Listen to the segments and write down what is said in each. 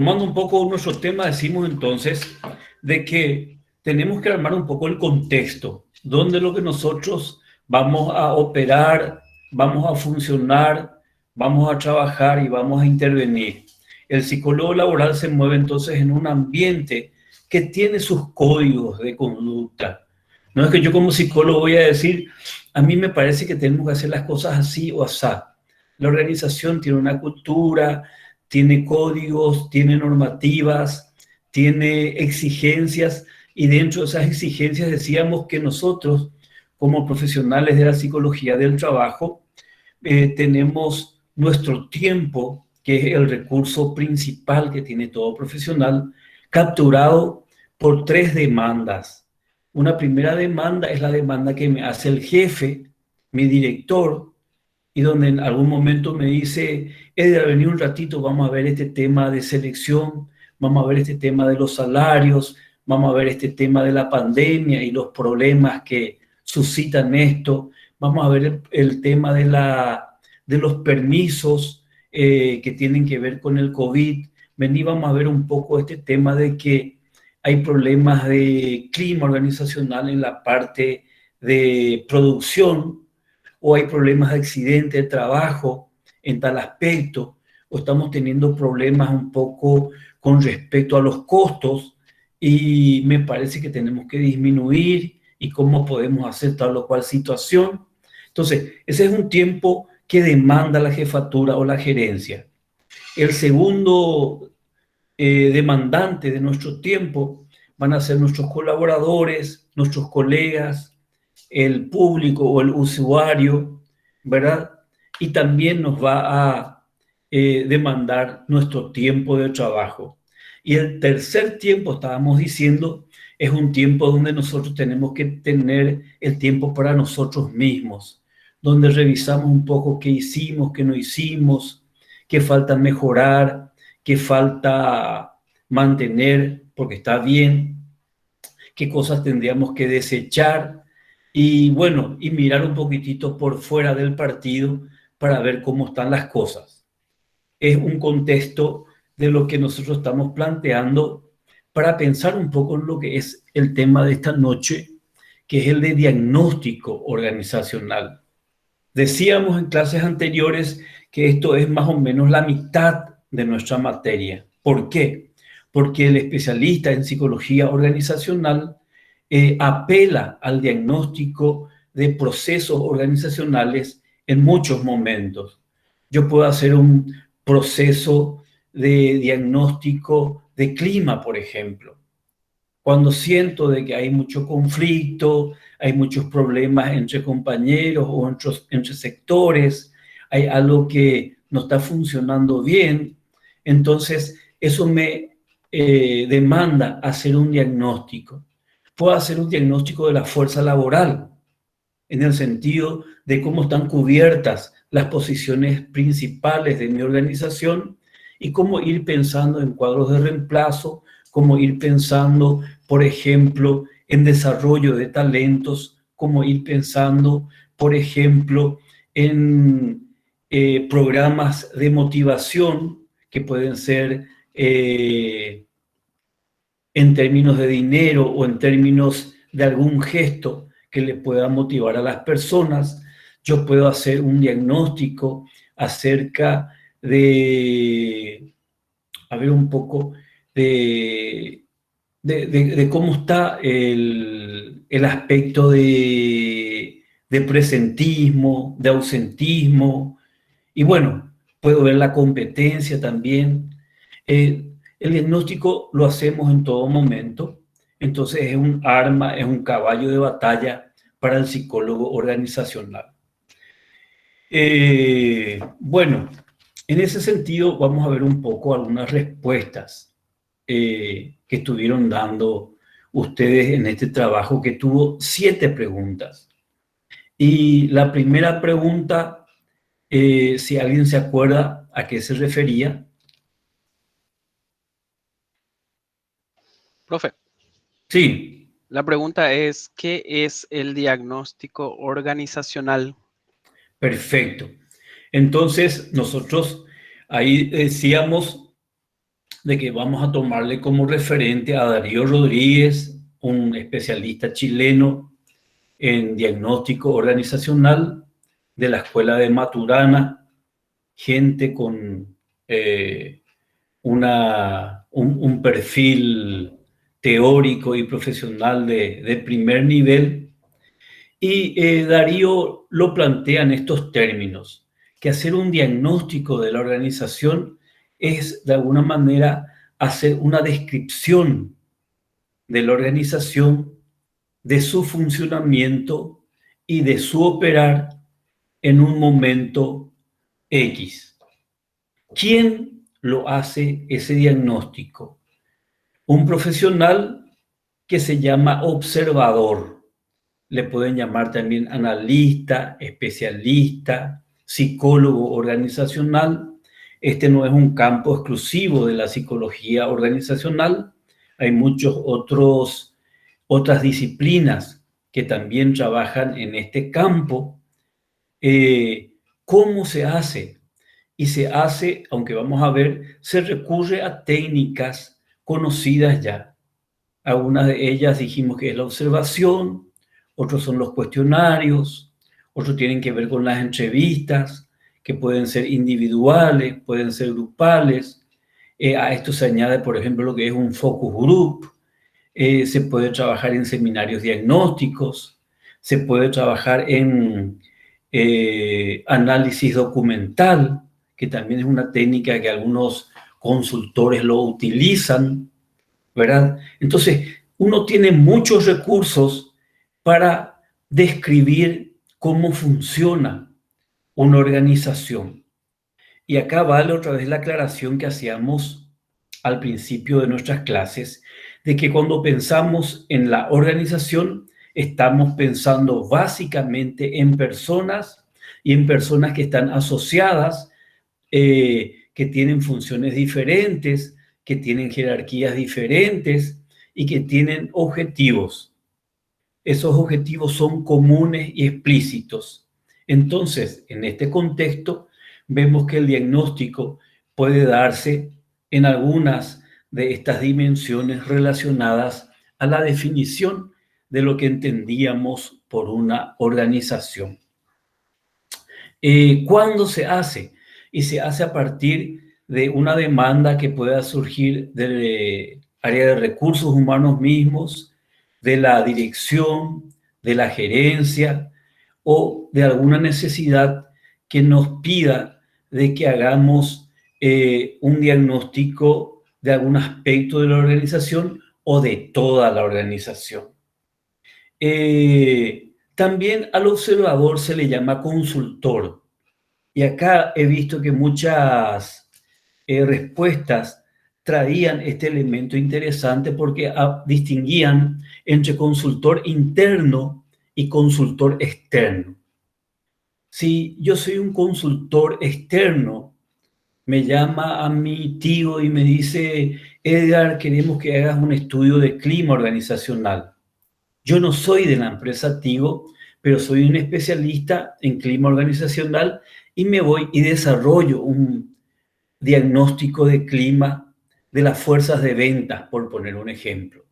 Tomando un poco nuestro tema, decimos entonces de que tenemos que armar un poco el contexto, donde lo que nosotros vamos a operar, vamos a funcionar, vamos a trabajar y vamos a intervenir. El psicólogo laboral se mueve entonces en un ambiente que tiene sus códigos de conducta. No es que yo como psicólogo voy a decir, a mí me parece que tenemos que hacer las cosas así o así. La organización tiene una cultura, tiene códigos, tiene normativas, tiene exigencias, y dentro de esas exigencias decíamos que nosotros, como profesionales de la psicología del trabajo, tenemos nuestro tiempo, que es el recurso principal que tiene todo profesional, capturado por tres demandas. Una primera demanda es la demanda que me hace el jefe, mi director, y donde en algún momento me dice, Edgar, vení un ratito, vamos a ver este tema de selección, vamos a ver este tema de los salarios, vamos a ver este tema de la pandemia y los problemas que suscitan esto, vamos a ver el tema de los permisos que tienen que ver con el COVID. Vení, vamos a ver un poco este tema de que hay problemas de clima organizacional en la parte de producción, o hay problemas de accidente de trabajo en tal aspecto, o estamos teniendo problemas un poco con respecto a los costos, y me parece que tenemos que disminuir y cómo podemos hacer tal o cual situación. Entonces, ese es un tiempo que demanda la jefatura o la gerencia. El segundo demandante de nuestro tiempo van a ser nuestros colaboradores, nuestros colegas, el público o el usuario, ¿verdad? Y también nos va a demandar nuestro tiempo de trabajo. Y el tercer tiempo, estábamos diciendo, es un tiempo donde nosotros tenemos que tener el tiempo para nosotros mismos, donde revisamos un poco qué hicimos, qué no hicimos, qué falta mejorar, qué falta mantener, porque está bien, qué cosas tendríamos que desechar, y bueno, y mirar un poquitito por fuera del partido para ver cómo están las cosas. Es un contexto de lo que nosotros estamos planteando para pensar un poco en lo que es el tema de esta noche, que es el de diagnóstico organizacional. Decíamos en clases anteriores que esto es más o menos la mitad de nuestra materia. ¿Por qué? Porque el especialista en psicología organizacional apela al diagnóstico de procesos organizacionales en muchos momentos. Yo puedo hacer un proceso de diagnóstico de clima, por ejemplo. Cuando siento de que hay mucho conflicto, hay muchos problemas entre compañeros o entre sectores, hay algo que no está funcionando bien, entonces eso me demanda hacer un diagnóstico. Puedo hacer un diagnóstico de la fuerza laboral, en el sentido de cómo están cubiertas las posiciones principales de mi organización y cómo ir pensando en cuadros de reemplazo, cómo ir pensando, por ejemplo, en desarrollo de talentos, cómo ir pensando, por ejemplo, en programas de motivación que pueden ser en términos de dinero o en términos de algún gesto que le pueda motivar a las personas. Yo puedo hacer un diagnóstico acerca de, a ver un poco, de cómo está el aspecto de presentismo, de ausentismo, y bueno, puedo ver la competencia también. El diagnóstico lo hacemos en todo momento, entonces es un arma, es un caballo de batalla para el psicólogo organizacional. Bueno, en ese sentido vamos a ver un poco algunas respuestas que estuvieron dando ustedes en este trabajo, que tuvo 7 preguntas. Y la primera pregunta, si alguien se acuerda a qué se refería. Profe, Sí, la pregunta es, ¿qué es el diagnóstico organizacional? perfecto. Entonces, nosotros ahí decíamos de que vamos a tomarle como referente a Darío Rodríguez, un especialista chileno en diagnóstico organizacional de la Escuela de Maturana, gente con un perfil teórico y profesional de primer nivel. Y Darío lo plantea en estos términos, que hacer un diagnóstico de la organización es de alguna manera hacer una descripción de la organización, de su funcionamiento y de su operar en un momento X. ¿Quién lo hace ese diagnóstico? Un profesional que se llama observador. Le pueden llamar también analista, especialista, psicólogo organizacional. Este no es un campo exclusivo de la psicología organizacional. Hay otras disciplinas que también trabajan en este campo. ¿Cómo se hace? Y se hace, aunque vamos a ver, se recurre a técnicas conocidas ya. Algunas de ellas dijimos que es la observación, otros son los cuestionarios, otros tienen que ver con las entrevistas, que pueden ser individuales, pueden ser grupales. A esto se añade, por ejemplo, lo que es un focus group. Se puede trabajar en seminarios diagnósticos, se puede trabajar en análisis documental, que también es una técnica que algunos consultores lo utilizan, ¿verdad? Entonces, uno tiene muchos recursos para describir cómo funciona una organización. Y acá vale otra vez la aclaración que hacíamos al principio de nuestras clases, de que cuando pensamos en la organización, estamos pensando básicamente en personas y en personas que están asociadas, que tienen funciones diferentes, que tienen jerarquías diferentes y que tienen objetivos. Esos objetivos son comunes y explícitos. Entonces, en este contexto, vemos que el diagnóstico puede darse en algunas de estas dimensiones relacionadas a la definición de lo que entendíamos por una organización. ¿Cuándo se hace? Y se hace a partir de una demanda que pueda surgir del área de recursos humanos mismos, de la dirección, de la gerencia o de alguna necesidad que nos pida de que hagamos un diagnóstico de algún aspecto de la organización o de toda la organización. También al observador se le llama consultor. Y acá he visto que muchas respuestas traían este elemento interesante porque distinguían entre consultor interno y consultor externo. Si yo soy un consultor externo, me llama a mi tío y me dice, Edgar, queremos que hagas un estudio de clima organizacional. Yo no soy de la empresa Tigo, pero soy un especialista en clima organizacional y me voy y desarrollo un diagnóstico de clima de las fuerzas de ventas, por poner un ejemplo.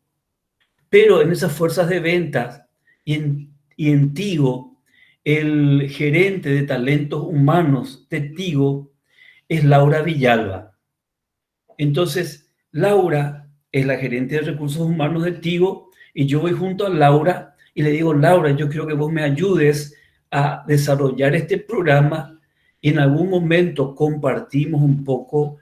Pero en esas fuerzas de ventas y en Tigo, el gerente de talentos humanos de Tigo es Laura Villalba. Entonces, Laura es la gerente de recursos humanos de Tigo y yo voy junto a Laura y le digo, Laura, yo quiero que vos me ayudes a desarrollar este programa y en algún momento compartimos un poco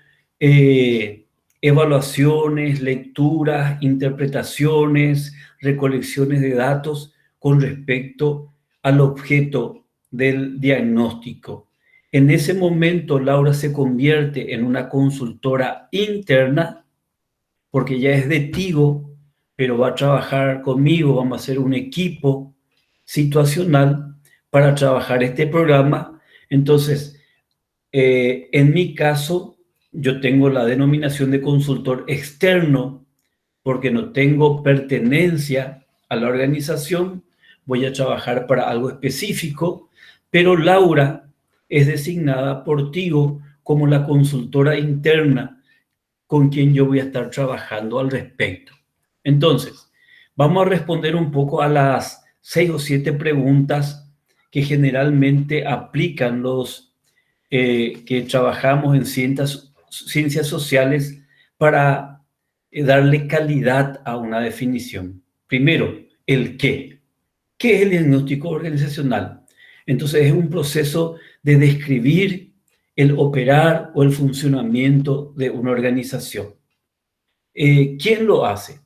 evaluaciones, lecturas, interpretaciones, recolecciones de datos con respecto al objeto del diagnóstico. En ese momento, Laura se convierte en una consultora interna, porque ya es de Tigo, pero va a trabajar conmigo, vamos a hacer un equipo situacional para trabajar este programa. Entonces, en mi caso, yo tengo la denominación de consultor externo, porque no tengo pertenencia a la organización, voy a trabajar para algo específico, pero Laura es designada por Tigo como la consultora interna con quien yo voy a estar trabajando al respecto. Entonces, vamos a responder un poco a las 6 o 7 preguntas que generalmente aplican los que trabajamos en ciencias sociales para darle calidad a una definición. Primero, el qué. ¿Qué es el diagnóstico organizacional? Entonces, es un proceso de describir el operar o el funcionamiento de una organización. ¿Quién lo hace?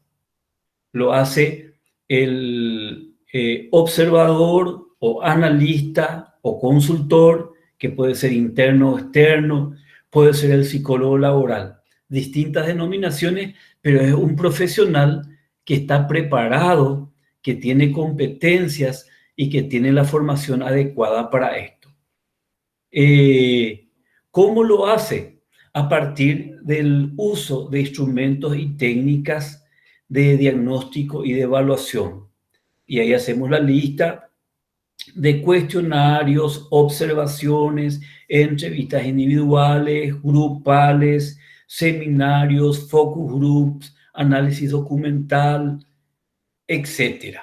Lo hace el observador o analista o consultor, que puede ser interno o externo, puede ser el psicólogo laboral. Distintas denominaciones, pero es un profesional que está preparado, que tiene competencias y que tiene la formación adecuada para esto. ¿Cómo lo hace? A partir del uso de instrumentos y técnicas de diagnóstico y de evaluación. Y ahí hacemos la lista de cuestionarios, observaciones, entrevistas individuales, grupales, seminarios, focus groups, análisis documental, etc.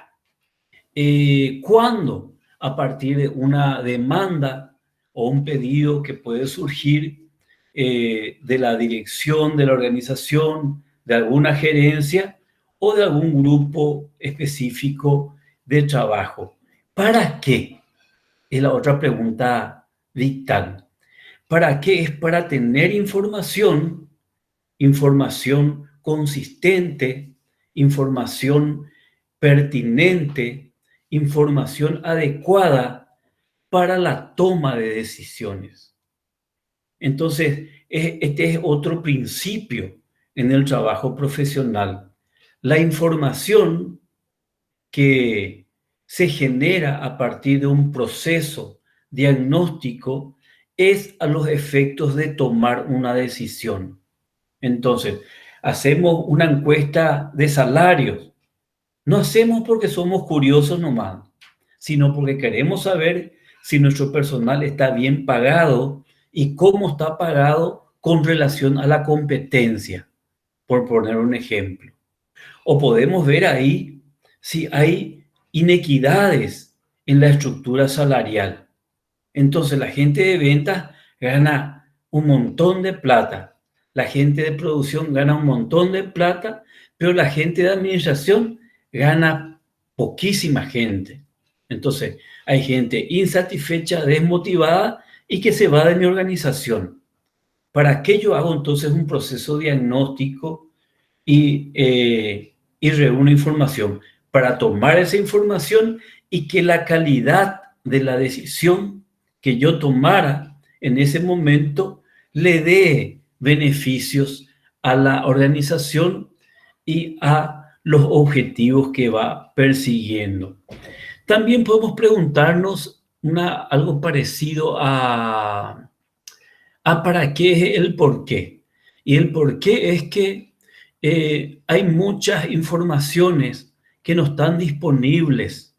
¿Cuándo? A partir de una demanda o un pedido que puede surgir de la dirección de la organización, de alguna gerencia o de algún grupo específico de trabajo. ¿Para qué? Es la otra pregunta vital. ¿Para qué? Es para tener información consistente, información pertinente, información adecuada para la toma de decisiones. Entonces, este es otro principio en el trabajo profesional. La información que se genera a partir de un proceso diagnóstico es a los efectos de tomar una decisión. Entonces, hacemos una encuesta de salarios. No hacemos porque somos curiosos nomás, sino porque queremos saber si nuestro personal está bien pagado y cómo está pagado con relación a la competencia, por poner un ejemplo. O podemos ver ahí si hay inequidades en la estructura salarial. Entonces la gente de ventas gana un montón de plata, la gente de producción gana un montón de plata, pero la gente de administración gana poquísima gente. Entonces hay gente insatisfecha, desmotivada y que se va de mi organización. ¿Para qué yo hago entonces un proceso diagnóstico y reúno información? Para tomar esa información y que la calidad de la decisión que yo tomara en ese momento le dé beneficios a la organización y a los objetivos que va persiguiendo. También podemos preguntarnos algo parecido a para qué es el por qué. Y el por qué es que hay muchas informaciones que no están disponibles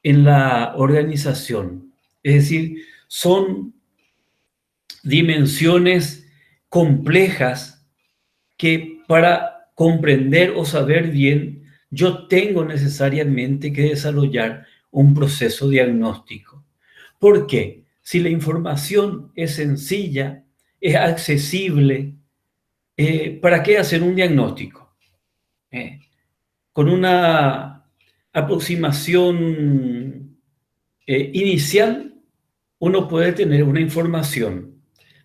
en la organización. Es decir, son dimensiones complejas que para comprender o saber bien, yo tengo necesariamente que desarrollar un proceso diagnóstico. ¿Por qué? Si la información es sencilla, es accesible, ¿para qué hacer un diagnóstico? Con una aproximación inicial, uno puede tener una información,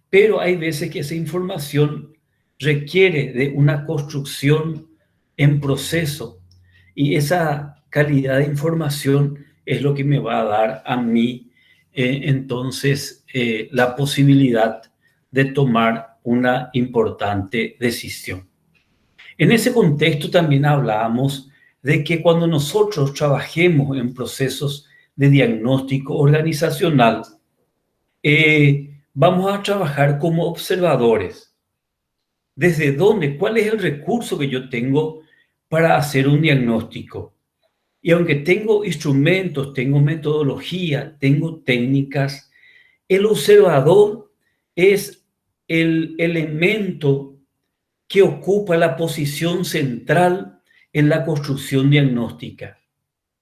pero hay veces que esa información requiere de una construcción en proceso y esa calidad de información es lo que me va a dar a mí entonces la posibilidad de tomar una importante decisión. En ese contexto también hablábamos de que cuando nosotros trabajemos en procesos de diagnóstico organizacional, vamos a trabajar como observadores. ¿Desde dónde? ¿Cuál es el recurso que yo tengo para hacer un diagnóstico? Y aunque tengo instrumentos, tengo metodología, tengo técnicas, el observador es el elemento que ocupa la posición central en la construcción diagnóstica.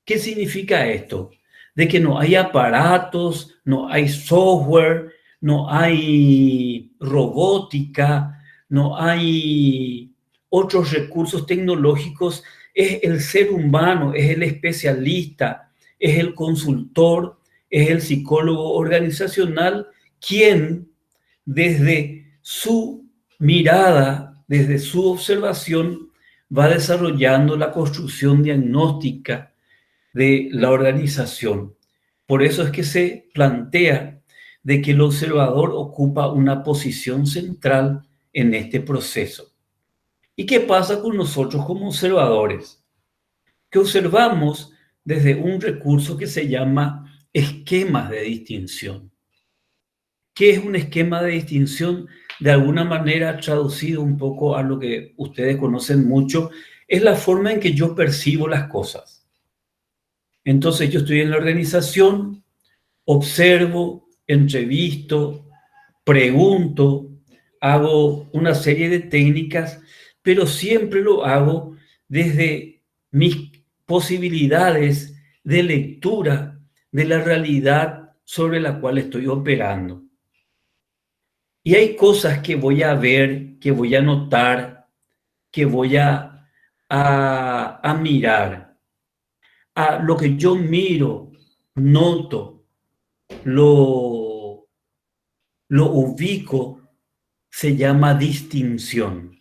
¿Qué significa esto? De que no hay aparatos, no hay software, no hay robótica, no hay otros recursos tecnológicos. Es el ser humano, es el especialista, es el consultor, es el psicólogo organizacional quien desde su mirada, desde su observación, va desarrollando la construcción diagnóstica de la organización. Por eso es que se plantea de que el observador ocupa una posición central en este proceso. ¿Y qué pasa con nosotros como observadores? Que observamos desde un recurso que se llama esquemas de distinción. ¿Qué es un esquema de distinción? De alguna manera, traducido un poco a lo que ustedes conocen mucho, es la forma en que yo percibo las cosas. Entonces yo estoy en la organización, observo, entrevisto, pregunto, hago una serie de técnicas, pero siempre lo hago desde mis posibilidades de lectura de la realidad sobre la cual estoy operando. Y hay cosas que voy a ver, que voy a notar, que voy a mirar. A lo que yo miro, noto, lo ubico, se llama distinción.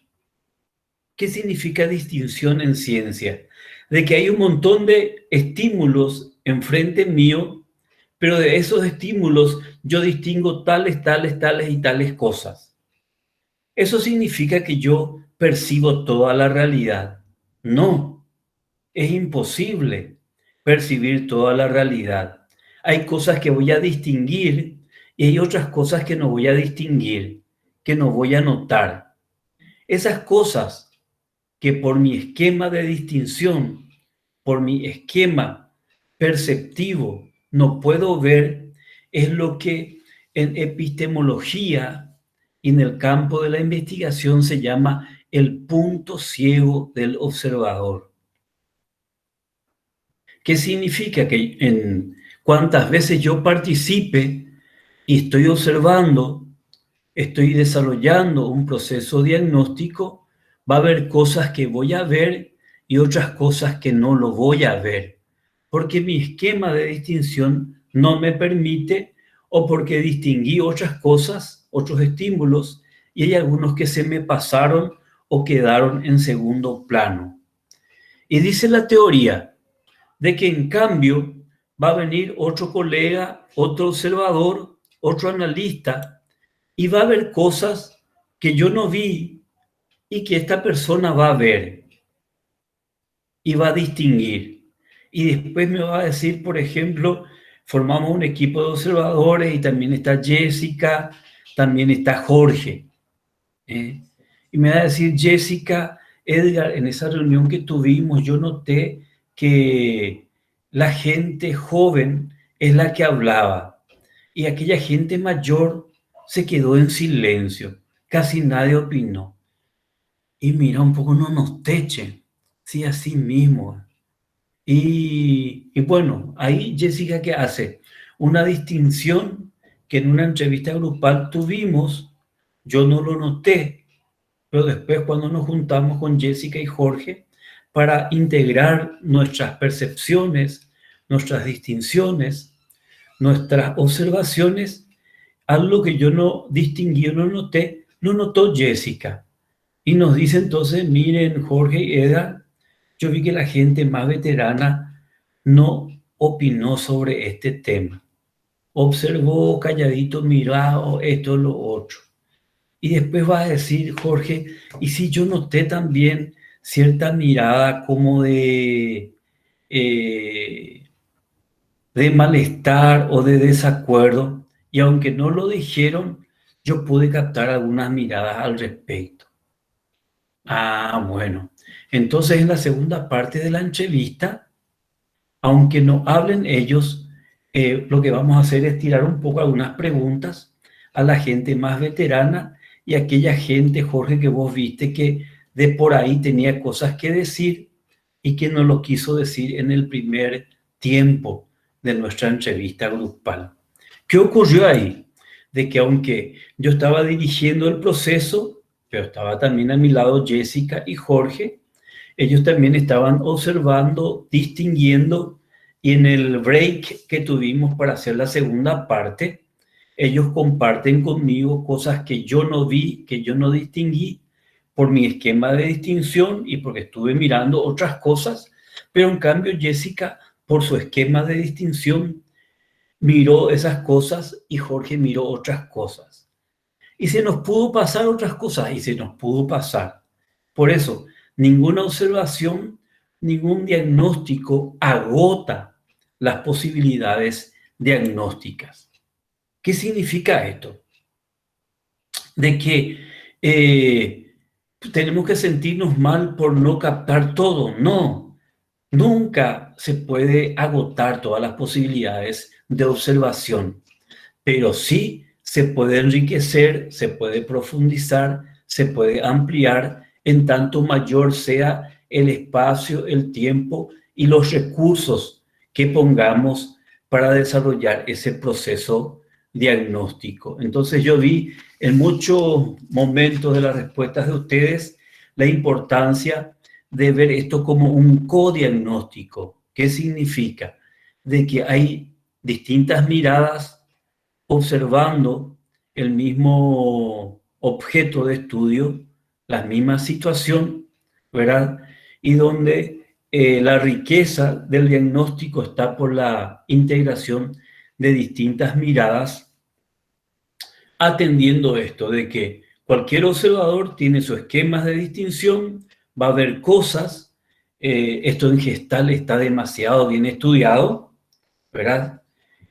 ¿Qué significa distinción en ciencia? De que hay un montón de estímulos enfrente mío, pero de esos estímulos yo distingo tales, tales, tales y tales cosas. ¿Eso significa que yo percibo toda la realidad? No, es imposible percibir toda la realidad. Hay cosas que voy a distinguir y hay otras cosas que no voy a distinguir, que no voy a notar. Esas cosas que por mi esquema de distinción, por mi esquema perceptivo, no puedo ver, es lo que en epistemología y en el campo de la investigación se llama el punto ciego del observador. ¿Qué significa? Que en cuantas veces yo participe y estoy observando, estoy desarrollando un proceso diagnóstico, va a haber cosas que voy a ver y otras cosas que no lo voy a ver, porque mi esquema de distinción no me permite o porque distinguí otras cosas, otros estímulos, y hay algunos que se me pasaron o quedaron en segundo plano. Y dice la teoría de que en cambio va a venir otro colega, otro observador, otro analista, y va a ver cosas que yo no vi y que esta persona va a ver y va a distinguir. Y después me va a decir, por ejemplo, formamos un equipo de observadores y también está Jessica, también está Jorge. Y me va a decir, Jessica, Edgar, en esa reunión que tuvimos, yo noté que la gente joven es la que hablaba y aquella gente mayor se quedó en silencio, casi nadie opinó. Y mira, un poco no nos techen, sí, así mismo. Y bueno, ahí Jessica, ¿qué hace? Una distinción que en una entrevista grupal tuvimos, yo no lo noté, pero después cuando nos juntamos con Jessica y Jorge para integrar nuestras percepciones, nuestras distinciones, nuestras observaciones, algo que yo no distinguí o no noté, lo notó Jessica. Y nos dice entonces, miren, Jorge y Eda, yo vi que la gente más veterana no opinó sobre este tema. Observó calladito, mirado, esto, lo otro. Y después va a decir Jorge, y si yo noté también cierta mirada como de malestar o de desacuerdo, y aunque no lo dijeron, yo pude captar algunas miradas al respecto. Ah, bueno. Entonces en la segunda parte de la entrevista, aunque no hablen ellos, lo que vamos a hacer es tirar un poco algunas preguntas a la gente más veterana y aquella gente, Jorge, que vos viste que de por ahí tenía cosas que decir y que no lo quiso decir en el primer tiempo de nuestra entrevista grupal. ¿Qué ocurrió ahí? De que aunque yo estaba dirigiendo el proceso, pero estaba también a mi lado Jessica y Jorge, ellos también estaban observando, distinguiendo, y en el break que tuvimos para hacer la segunda parte, ellos comparten conmigo cosas que yo no vi, que yo no distinguí por mi esquema de distinción y porque estuve mirando otras cosas, pero en cambio Jessica, por su esquema de distinción, miró esas cosas y Jorge miró otras cosas. Y se nos pudo pasar otras cosas y se nos pudo pasar. Por eso, ninguna observación, ningún diagnóstico agota las posibilidades diagnósticas. ¿Qué significa esto? De que tenemos que sentirnos mal por no captar todo. No, nunca se puede agotar todas las posibilidades de observación, pero sí se puede enriquecer, se puede profundizar, se puede ampliar en tanto mayor sea el espacio, el tiempo y los recursos que pongamos para desarrollar ese proceso diagnóstico. Entonces yo vi en muchos momentos de las respuestas de ustedes la importancia de ver esto como un codiagnóstico. ¿Qué significa? De que hay distintas miradas observando el mismo objeto de estudio, la misma situación, ¿verdad? Y donde la riqueza del diagnóstico está por la integración de distintas miradas, atendiendo esto de que cualquier observador tiene sus esquemas de distinción, va a ver cosas, esto en Gestalt está demasiado bien estudiado, ¿verdad?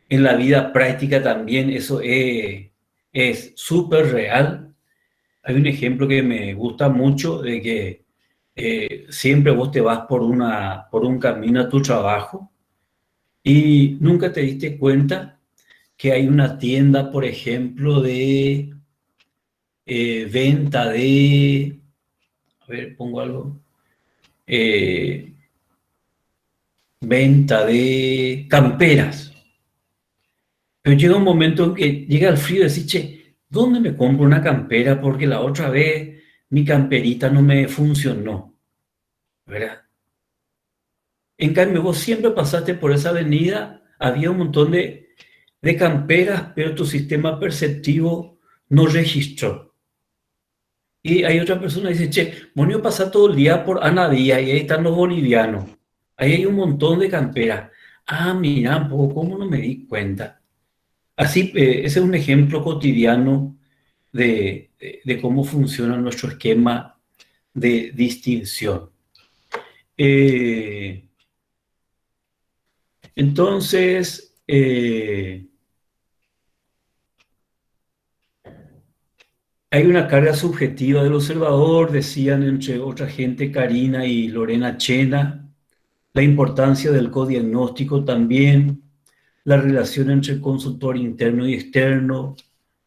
En la vida práctica también eso es súper real. Hay un ejemplo que me gusta mucho de que siempre vos te vas por un camino a tu trabajo y nunca te diste cuenta que hay una tienda, por ejemplo, de venta de, a ver, pongo algo, eh, venta de camperas. Pero llega un momento en que llega el frío y decís, che, ¿dónde me compro una campera? Porque la otra vez mi camperita no me funcionó, ¿verdad? En cambio, vos siempre pasaste por esa avenida, había un montón de camperas, pero tu sistema perceptivo no registró. Y hay otra persona que dice, che, vos no pasás todo el día por Anadía y ahí están los bolivianos. Ahí hay un montón de camperas. Ah, mira, ¿cómo no me di cuenta? Así, ese es un ejemplo cotidiano de cómo funciona nuestro esquema de distinción. Entonces, hay una carga subjetiva del observador, decían entre otra gente Karina y Lorena Chena, la importancia del codiagnóstico también, la relación entre el consultor interno y externo,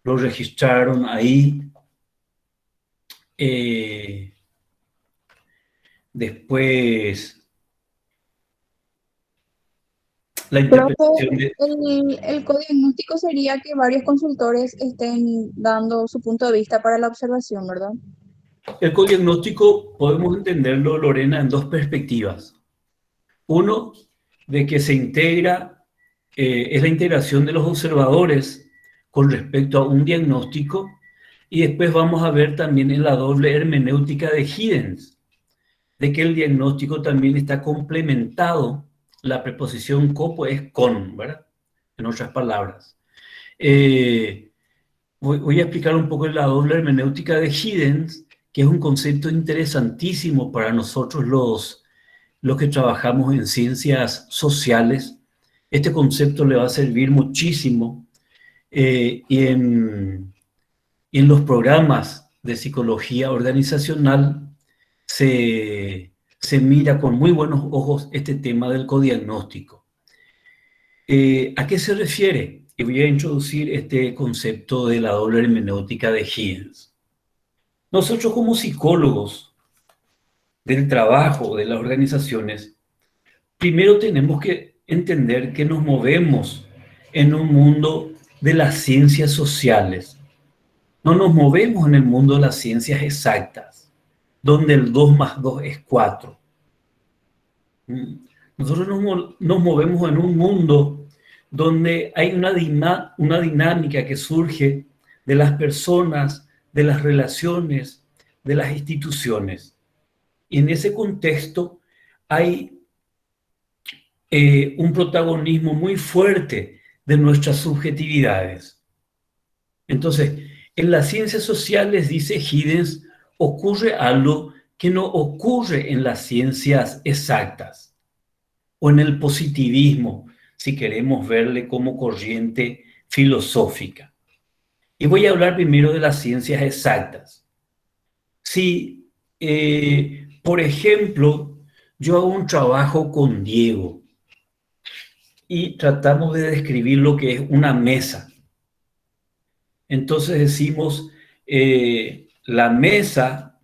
lo registraron ahí. Después, la Profe, interpretación de... el codiagnóstico sería que varios consultores estén dando su punto de vista para la observación, ¿verdad? El codiagnóstico podemos entenderlo, Lorena, en dos perspectivas. Uno, de que se integra, es la integración de los observadores con respecto a un diagnóstico, y después vamos a ver también en la doble hermenéutica de Giddens, de que el diagnóstico también está complementado, la preposición copo es con, ¿verdad? En otras palabras. Voy a explicar un poco la doble hermenéutica de Giddens, que es un concepto interesantísimo para nosotros los que trabajamos en ciencias sociales. Este concepto le va a servir muchísimo y en los programas de psicología organizacional se mira con muy buenos ojos este tema del codiagnóstico. ¿A qué se refiere? Y voy a introducir este concepto de la doble hermenéutica de Giddens. Nosotros como psicólogos del trabajo, de las organizaciones, primero tenemos que entender que nos movemos en un mundo de las ciencias sociales. No nos movemos en el mundo de las ciencias exactas, donde el 2 más 2 es 4. Nosotros nos movemos en un mundo donde hay una dinámica que surge de las personas, de las relaciones, de las instituciones. Y en ese contexto hay un protagonismo muy fuerte de nuestras subjetividades. Entonces, en las ciencias sociales, dice Giddens, ocurre algo que no ocurre en las ciencias exactas o en el positivismo, si queremos verle como corriente filosófica. Y voy a hablar primero de las ciencias exactas. Si, por ejemplo, yo hago un trabajo con Diego y tratamos de describir lo que es una mesa. Entonces decimos, la mesa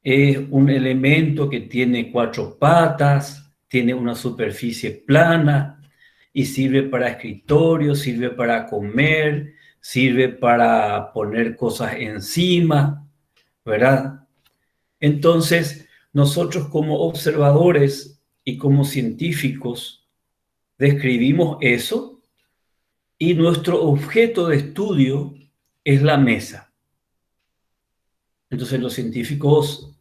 es un elemento que tiene 4 patas, tiene una superficie plana y sirve para escritorio, sirve para comer, sirve para poner cosas encima, ¿verdad? Entonces, nosotros como observadores y como científicos describimos eso y nuestro objeto de estudio es la mesa. Entonces los científicos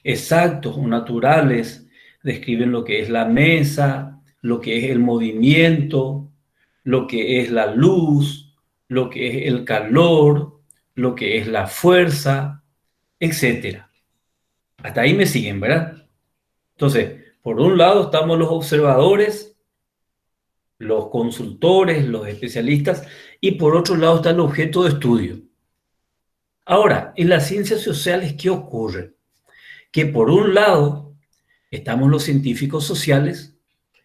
exactos o naturales describen lo que es la mesa, lo que es el movimiento, lo que es la luz, lo que es el calor, lo que es la fuerza, etc. Hasta ahí me siguen, ¿verdad? Entonces, por un lado estamos los observadores, los consultores, los especialistas, y por otro lado está el objeto de estudio. Ahora, en las ciencias sociales, ¿qué ocurre? Que por un lado estamos los científicos sociales,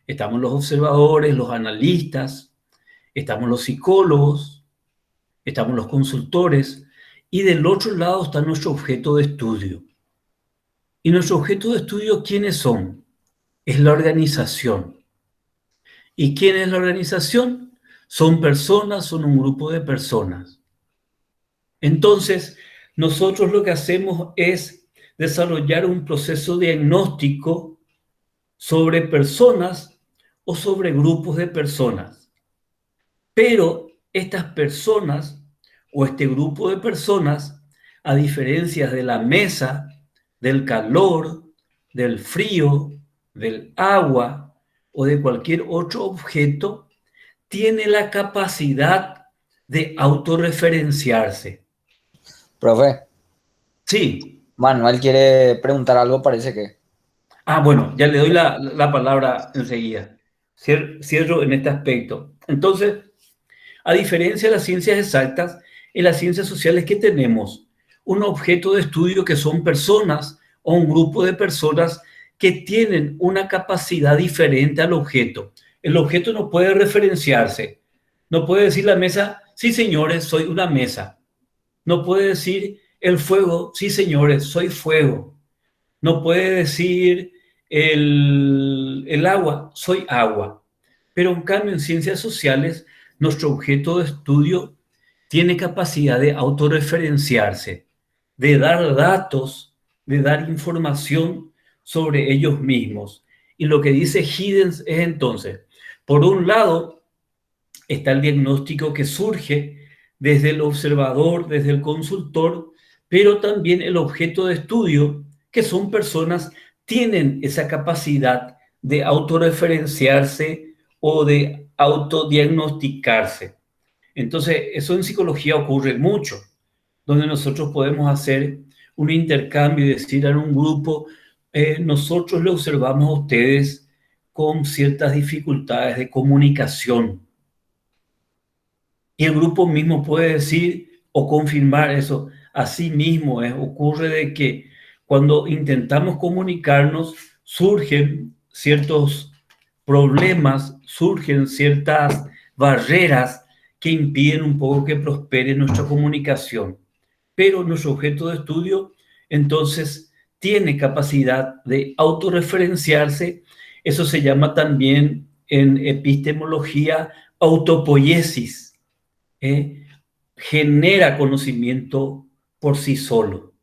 estamos los observadores, los analistas, estamos los psicólogos, estamos los consultores, y del otro lado está nuestro objeto de estudio. ¿Y nuestro objeto de estudio quiénes son? Es la organización. ¿Y quién es la organización? Son personas, son un grupo de personas. Entonces, nosotros lo que hacemos es desarrollar un proceso diagnóstico sobre personas o sobre grupos de personas. Pero estas personas o este grupo de personas, a diferencia de la mesa, del calor, del frío, del agua o de cualquier otro objeto, tiene la capacidad de autorreferenciarse. Profe, Sí. Manuel quiere preguntar algo, parece que. Bueno, ya le doy la palabra enseguida. Cierro en este aspecto. Entonces, a diferencia de las ciencias exactas, en las ciencias sociales, ¿qué tenemos? Un objeto de estudio que son personas o un grupo de personas que tienen una capacidad diferente al objeto. El objeto no puede referenciarse. No puede decir la mesa, sí señores, soy una mesa. No puede decir el fuego, sí señores, soy fuego. No puede decir el agua, soy agua. Pero en cambio en ciencias sociales, nuestro objeto de estudio tiene capacidad de autorreferenciarse, de dar datos, de dar información sobre ellos mismos. Y lo que dice Giddens es entonces, por un lado, está el diagnóstico que surge desde el observador, desde el consultor, pero también el objeto de estudio, que son personas, tienen esa capacidad de autorreferenciarse o de autodiagnosticarse. Entonces, eso en psicología ocurre mucho, donde nosotros podemos hacer un intercambio y decir a un grupo, nosotros le observamos a ustedes con ciertas dificultades de comunicación. Y el grupo mismo puede decir o confirmar eso. Así mismo ocurre de que cuando intentamos comunicarnos surgen ciertos problemas, surgen ciertas barreras que impiden un poco que prospere nuestra comunicación. pero nuestro objeto de estudio entonces tiene capacidad de autorreferenciarse. Eso se llama también en epistemología autopoiesis. Genera conocimiento por sí solo.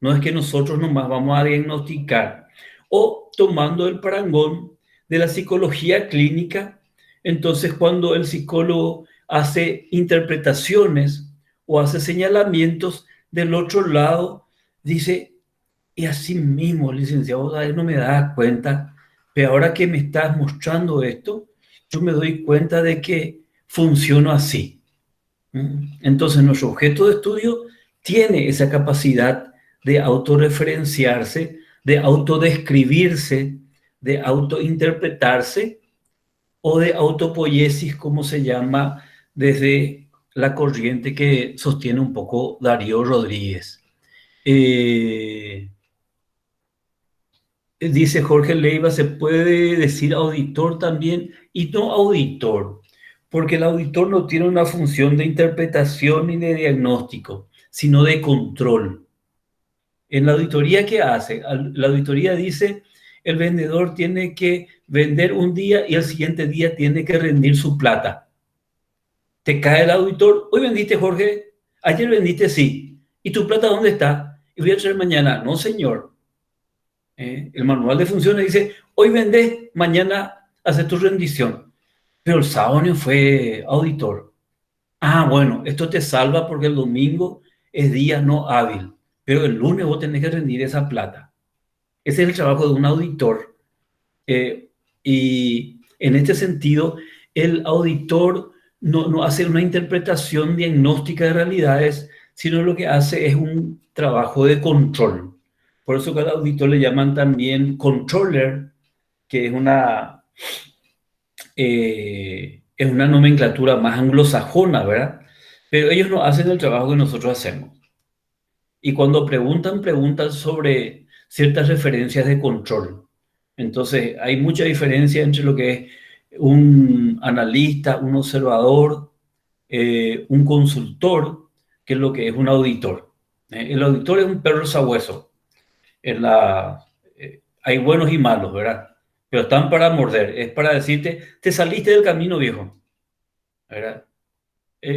No es que nosotros nomás vamos a diagnosticar. O tomando el parangón de la psicología clínica, entonces cuando el psicólogo hace interpretaciones o hace señalamientos, del otro lado dice, y así mismo, licenciado, no me da cuenta, pero ahora que me estás mostrando esto, yo me doy cuenta de que funciona así. Entonces, nuestro objeto de estudio tiene esa capacidad de autorreferenciarse, de autodescribirse, de autointerpretarse o de autopoiesis, como se llama desde la corriente que sostiene un poco Darío Rodríguez. Dice Jorge Leiva, se puede decir auditor también y no auditor, porque el auditor no tiene una función de interpretación ni de diagnóstico, sino de control. En la auditoría, ¿qué hace? La auditoría dice, el vendedor tiene que vender un día y el siguiente día tiene que rendir su plata. Te cae el auditor, hoy vendiste, Jorge, ayer vendiste, sí. ¿Y tu plata dónde está? Y voy a traer mañana. No, señor. El manual de funciones dice, hoy vendés, mañana haces tu rendición. Pero el sábado no fue auditor. Ah, bueno, esto te salva porque el domingo es día no hábil, pero el lunes vos tenés que rendir esa plata. Ese es el trabajo de un auditor. Y en este sentido, el auditor no hace una interpretación diagnóstica de realidades, sino lo que hace es un trabajo de control. Por eso que al auditor le llaman también controller, que es una nomenclatura más anglosajona, ¿verdad? Pero ellos no hacen el trabajo que nosotros hacemos. Y cuando preguntan sobre ciertas referencias de control. Entonces, hay mucha diferencia entre lo que es un analista, un observador, un consultor, que es lo que es un auditor. El auditor es un perro sabueso. Hay buenos y malos, ¿verdad? Pero están para morder, es para decirte, te saliste del camino, viejo, ¿verdad?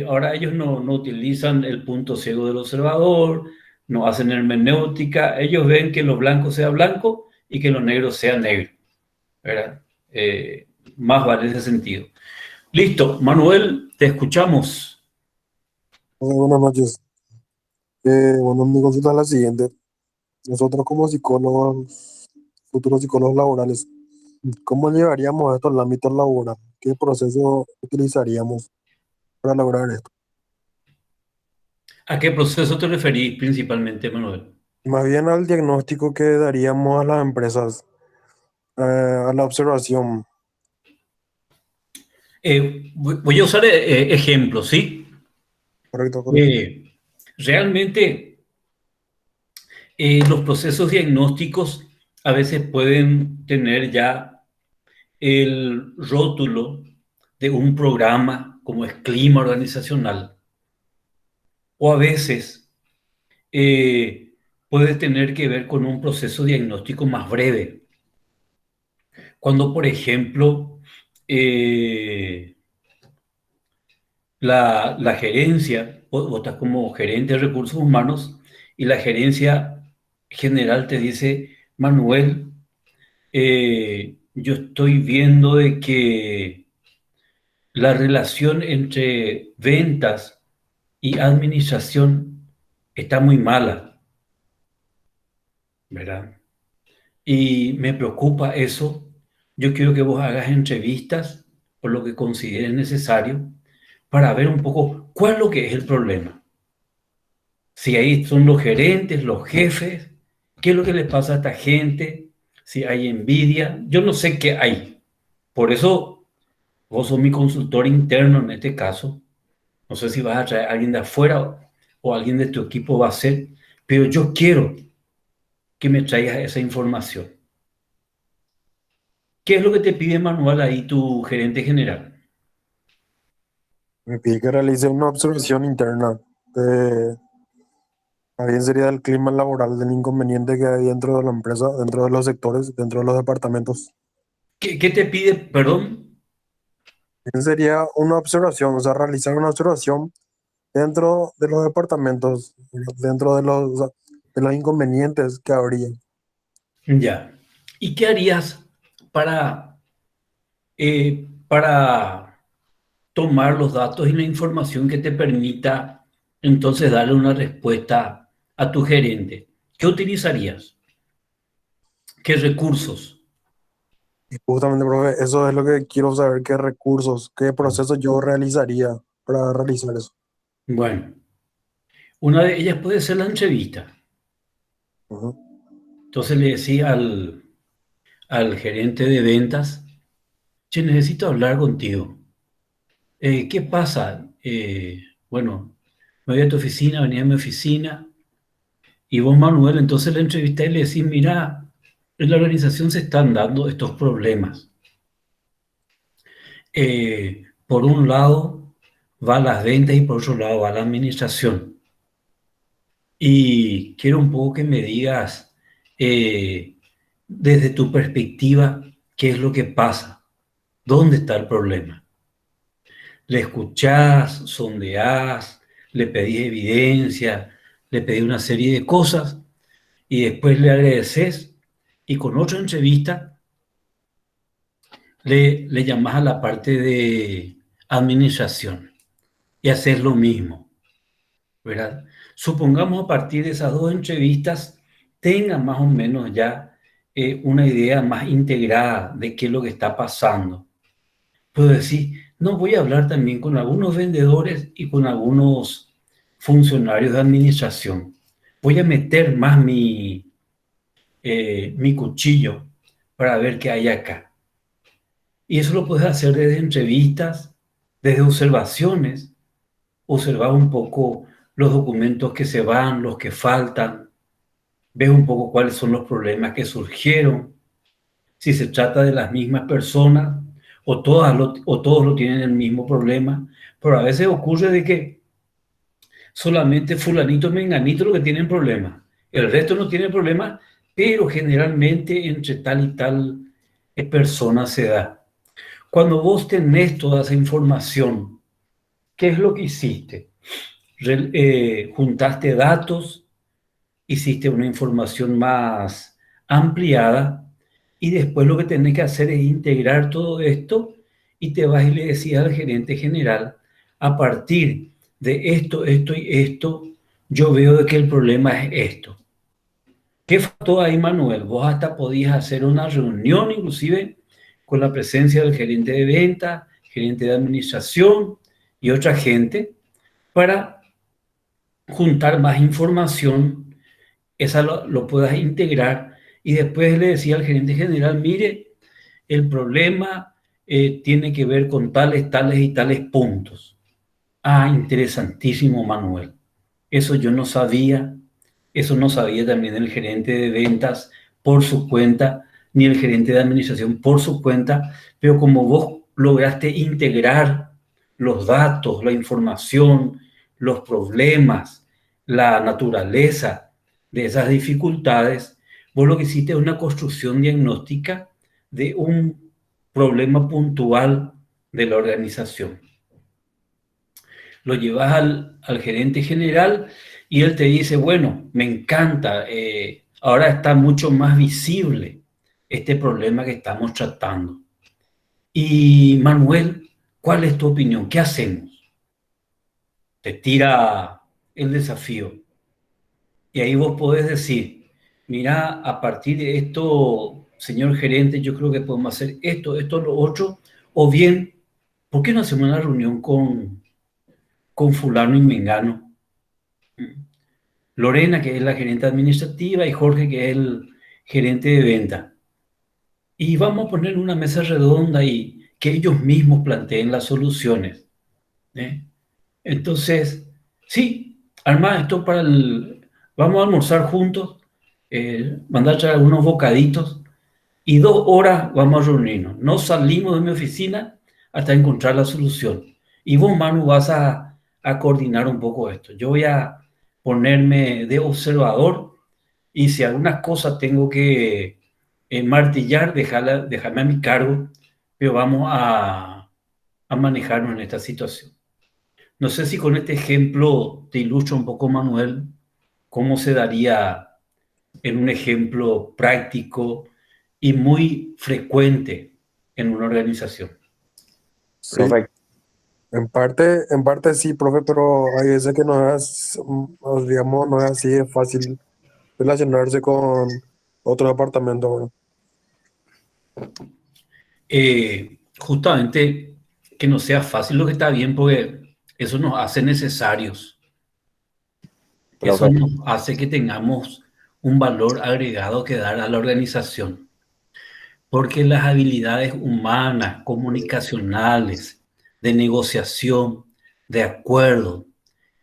Ahora ellos no utilizan el punto ciego del observador, no hacen hermenéutica, ellos ven que lo blanco sea blanco y que lo negro sea negro, ¿verdad? Más vale ese sentido. Listo, Manuel, te escuchamos. Buenas noches. Bueno, mi consulta es la siguiente. Nosotros como psicólogos, futuros psicólogos laborales, ¿cómo llevaríamos esto al ámbito laboral? ¿Qué proceso utilizaríamos para lograr esto? ¿A qué proceso te referís principalmente, Manuel? Más bien al diagnóstico que daríamos a las empresas, a la observación. Voy a usar ejemplos, ¿sí? Correcto, correcto. Realmente los procesos diagnósticos a veces pueden tener ya el rótulo de un programa como es clima organizacional, o a veces puede tener que ver con un proceso diagnóstico más breve. Cuando, por ejemplo, la gerencia, vos estás como gerente de recursos humanos y la gerencia general te dice, Manuel, yo estoy viendo de que la relación entre ventas y administración está muy mala, ¿verdad? Y me preocupa eso. Yo quiero que vos hagas entrevistas por lo que consideres necesario para ver un poco cuál es lo que es el problema. Si ahí son los gerentes, los jefes, qué es lo que les pasa a esta gente, si hay envidia, yo no sé qué hay. Por eso vos sos mi consultor interno en este caso. No sé si vas a traer a alguien de afuera o alguien de tu equipo va a ser, pero yo quiero que me traigas esa información. ¿Qué es lo que te pide Manuel ahí tu gerente general? Me pide que realice una observación interna de También sería el clima laboral, del inconveniente que hay dentro de la empresa, dentro de los sectores, dentro de los departamentos. ¿Qué te pide, perdón? También sería una observación, o sea, realizar una observación dentro de los departamentos, dentro de los inconvenientes que habría. Ya. ¿Y qué harías para tomar los datos y la información que te permita entonces darle una respuesta a tu gerente? ¿Qué utilizarías? ¿Qué recursos? Y justamente, profe, eso es lo que quiero saber, qué recursos, qué procesos yo realizaría para realizar eso. Bueno, una de ellas puede ser la entrevista. Ujú. Entonces le decía al gerente de ventas, che, necesito hablar contigo. ¿Qué pasa? Bueno, me voy a tu oficina, venía a mi oficina, y vos, Manuel, entonces la entrevisté y le decís, mira, en la organización se están dando estos problemas. Por un lado va las ventas y por otro lado va la administración. Y quiero un poco que me digas, eh, desde tu perspectiva, qué es lo que pasa, dónde está el problema. Le escuchás, sondeás, le pedís evidencia, le pedís una serie de cosas y después le agradeces y con otra entrevista le llamás a la parte de administración y haces lo mismo, ¿verdad? Supongamos a partir de esas dos entrevistas tengan más o menos ya una idea más integrada de qué es lo que está pasando. Puedo decir, no, voy a hablar también con algunos vendedores y con algunos funcionarios de administración. Voy a meter más mi cuchillo para ver qué hay acá. Y eso lo puedes hacer desde entrevistas, desde observaciones, observar un poco los documentos que se van, los que faltan, ves un poco cuáles son los problemas que surgieron, si se trata de las mismas personas o todos lo tienen el mismo problema, pero a veces ocurre de que solamente fulanito, menganito lo que tienen problemas, el resto no tiene problemas, pero generalmente entre tal y tal persona se da. Cuando vos tenés toda esa información, ¿qué es lo que hiciste? Juntaste datos, hiciste una información más ampliada y después lo que tenés que hacer es integrar todo esto y te vas y le decís al gerente general, a partir de esto, esto y esto, yo veo de que el problema es esto. ¿Qué faltó ahí, Manuel? Vos hasta podías hacer una reunión inclusive con la presencia del gerente de venta, gerente de administración y otra gente para juntar más información, esa lo puedas integrar y después le decía al gerente general, mire, el problema tiene que ver con tales, tales y tales puntos. Ah, interesantísimo, Manuel. Eso yo no sabía, eso no sabía también el gerente de ventas por su cuenta, ni el gerente de administración por su cuenta, pero como vos lograste integrar los datos, la información, los problemas, la naturaleza de esas dificultades, vos lo que hiciste es una construcción diagnóstica de un problema puntual de la organización. Lo llevas al gerente general y él te dice, bueno, me encanta, ahora está mucho más visible este problema que estamos tratando. Y Manuel, ¿cuál es tu opinión? ¿Qué hacemos? Te tira el desafío. Y ahí vos podés decir, mira, a partir de esto, señor gerente, yo creo que podemos hacer esto, esto, lo otro, o bien, ¿por qué no hacemos una reunión con fulano y mengano? Lorena, que es la gerente administrativa, y Jorge, que es el gerente de venta. Y vamos a poner una mesa redonda y que ellos mismos planteen las soluciones. ¿Eh? Entonces, sí, arma esto para el... Vamos a almorzar juntos, mandar traer algunos bocaditos y 2 horas vamos a reunirnos. No salimos de mi oficina hasta encontrar la solución. Y vos, Manu, vas a coordinar un poco esto. Yo voy a ponerme de observador y si algunas cosas tengo que martillar, dejarme a mi cargo, pero vamos a manejarnos en esta situación. No sé si con este ejemplo te ilustra un poco, Manuel, cómo se daría en un ejemplo práctico y muy frecuente en una organización. Sí, Profe, en parte sí, profe, pero hay veces que no es, digamos, no es así de fácil relacionarse con otro departamento, ¿verdad? Justamente que no sea fácil lo que está bien, porque eso nos hace necesarios. Eso profe, nos hace que tengamos un valor agregado que dar a la organización. Porque las habilidades humanas, comunicacionales, de negociación, de acuerdo,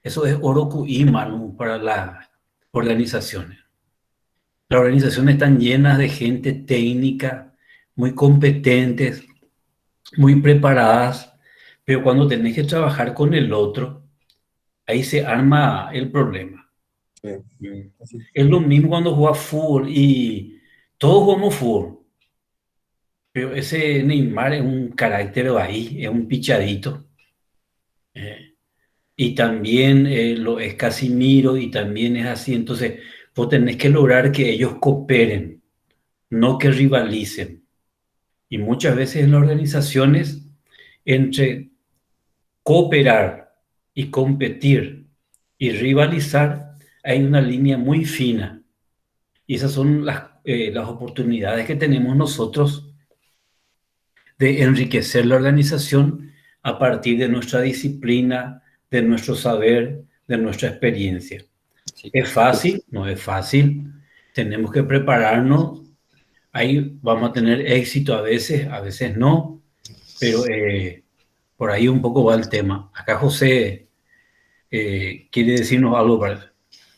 eso es oro cuímano para las organizaciones. Las organizaciones están llenas de gente técnica, muy competentes, muy preparadas, pero cuando tenés que trabajar con el otro, ahí se arma el problema. Sí, Mm. así. Es lo mismo cuando jugás fútbol y todos jugamos fútbol, pero ese Neymar es un carácter ahí, es un pichadito. eh, y también lo es Casimiro y también es así. Entonces, vos tenés que lograr que ellos cooperen, no que rivalicen. Y muchas veces en las organizaciones, entre cooperar y competir y rivalizar, hay una línea muy fina. Y esas son las oportunidades que tenemos nosotros de enriquecer la organización a partir de nuestra disciplina, de nuestro saber, de nuestra experiencia. sí. ¿Es fácil? No es fácil. Tenemos que prepararnos. Ahí vamos a tener éxito a veces no, pero por ahí un poco va el tema. Acá José quiere decirnos algo para eso.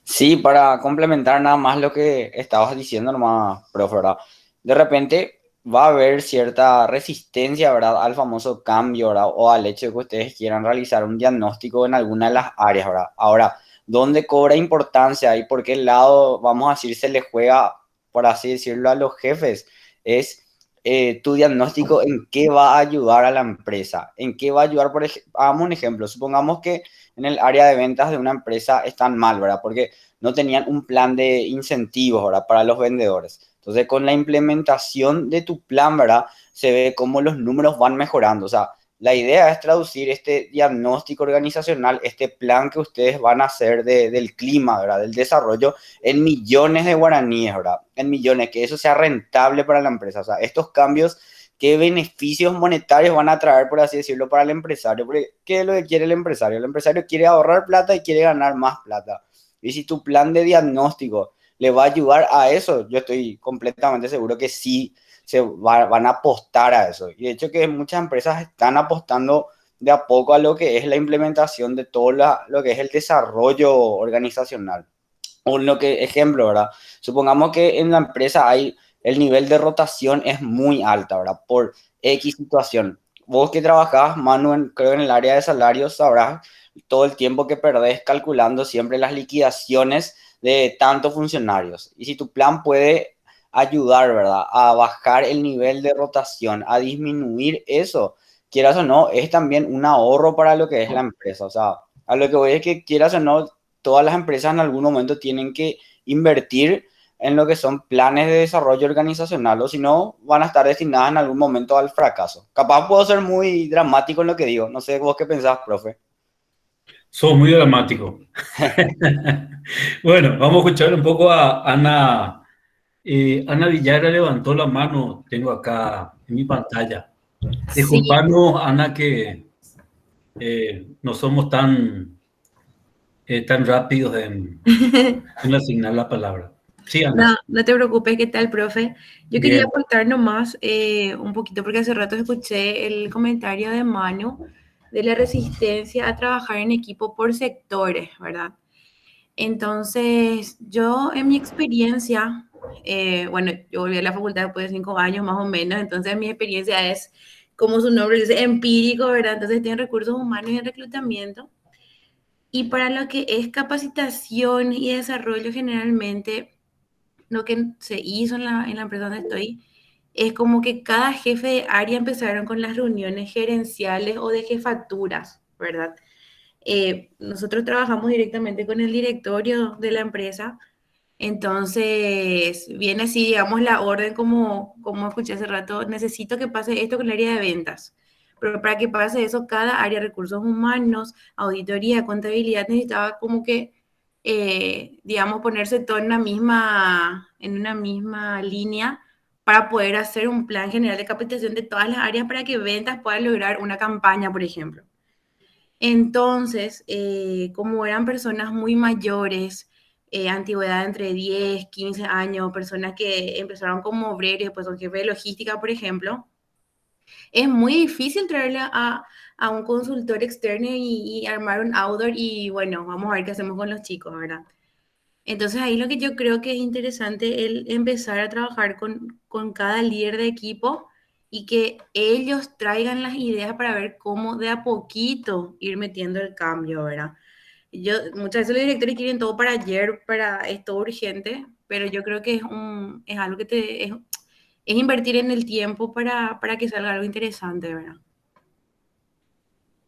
Sí, para complementar nada más lo que estabas diciendo nomás, profe, ¿verdad? De repente va a haber cierta resistencia, ¿verdad? Al famoso cambio, ¿verdad? O al hecho de que ustedes quieran realizar un diagnóstico en alguna de las áreas, ¿verdad? Ahora, ¿dónde cobra importancia y por qué lado, vamos a decir, se le juega, por así decirlo, a los jefes? Es tu diagnóstico en qué va a ayudar a la empresa, en qué va a ayudar, por ejemplo, hagamos un ejemplo, supongamos que en el área de ventas de una empresa están mal, ¿verdad? Porque no tenían un plan de incentivos, ¿verdad? Para los vendedores. Entonces, con la implementación de tu plan, ¿verdad? Se ve cómo los números van mejorando. O sea, la idea es traducir este diagnóstico organizacional, este plan que ustedes van a hacer del clima, ¿verdad? Del desarrollo en millones de guaraníes, ¿verdad? En millones, que eso sea rentable para la empresa. O sea, estos cambios, ¿qué beneficios monetarios van a traer, por así decirlo, para el empresario? Porque, ¿qué es lo que quiere el empresario? El empresario quiere ahorrar plata y quiere ganar más plata. Y si tu plan de diagnóstico le va a ayudar a eso, yo estoy completamente seguro que sí van a apostar a eso. Y de hecho que muchas empresas están apostando de a poco a lo que es la implementación de todo lo que es el desarrollo organizacional. O lo que, ejemplo, ¿verdad? Supongamos que en la empresa el nivel de rotación es muy alta, ¿verdad? Por X situación. Vos que trabajás, Manu, creo en el área de salarios, sabrás todo el tiempo que perdés calculando siempre las liquidaciones de tantos funcionarios. Y si tu plan puede ayudar, ¿verdad? A bajar el nivel de rotación, a disminuir eso, quieras o no, es también un ahorro para lo que es la empresa. O sea, a lo que voy es que quieras o no, todas las empresas en algún momento tienen que invertir en lo que son planes de desarrollo organizacional, o si no, van a estar destinadas en algún momento al fracaso. Capaz puedo ser muy dramático en lo que digo. No sé vos qué pensás, profe. Sos muy dramático. Bueno, vamos a escuchar un poco a Ana. Ana Villagra levantó la mano, tengo acá en mi pantalla. Sí, Disculpanos, Ana, que no somos tan rápidos en asignar la palabra. Sí, Ana. no te preocupes, ¿qué tal, profe? Yo quería Bien. aportar nomás un poquito, porque hace rato escuché el comentario de Manu de la resistencia a trabajar en equipo por sectores, ¿verdad? Entonces, yo en mi experiencia, bueno, yo volví a la facultad después de 5 años más o menos, entonces mi experiencia es, como su nombre dice, empírico, ¿verdad? Entonces, estoy en recursos humanos y en reclutamiento. Y para lo que es capacitación y desarrollo, generalmente lo que se hizo en la empresa donde estoy es como que cada jefe de área empezaron con las reuniones gerenciales o de jefaturas, ¿verdad? Nosotros trabajamos directamente con el directorio de la empresa, entonces viene así, digamos, la orden como escuché hace rato, necesito que pase esto con el área de ventas. Pero para que pase eso, cada área de recursos humanos, auditoría, contabilidad, necesitaba como que, digamos, ponerse todo en una misma línea para poder hacer un plan general de capacitación de todas las áreas para que ventas puedan lograr una campaña, por ejemplo. Entonces, como eran personas muy mayores, antigüedad entre 10, 15 años, personas que empezaron como obreros y después son jefes de logística, por ejemplo, es muy difícil traerle a un consultor externo y armar un outdoor y bueno, vamos a ver qué hacemos con los chicos, ¿verdad? Entonces ahí lo que yo creo que es interesante el empezar a trabajar con cada líder de equipo y que ellos traigan las ideas para ver cómo de a poquito ir metiendo el cambio, ¿verdad? Muchas veces los directores quieren todo para ayer, para esto urgente, pero yo creo que es algo que es invertir en el tiempo para que salga algo interesante, ¿verdad?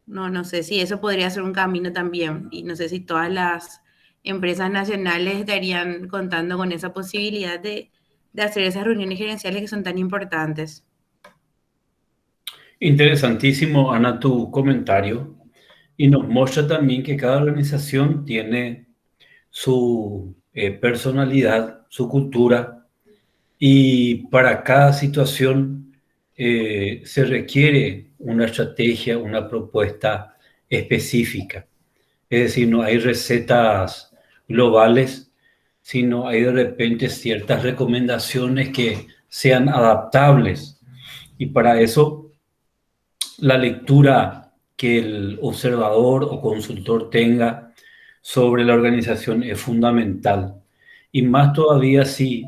No sé si eso podría ser un camino también y no sé si todas las empresas nacionales estarían contando con esa posibilidad de hacer esas reuniones gerenciales que son tan importantes. Interesantísimo, Ana, tu comentario. Y nos muestra también que cada organización tiene su personalidad, su cultura, y para cada situación se requiere una estrategia, una propuesta específica. Es decir, no hay recetas globales, sino hay de repente ciertas recomendaciones que sean adaptables. Y para eso, la lectura que el observador o consultor tenga sobre la organización es fundamental. Y más todavía si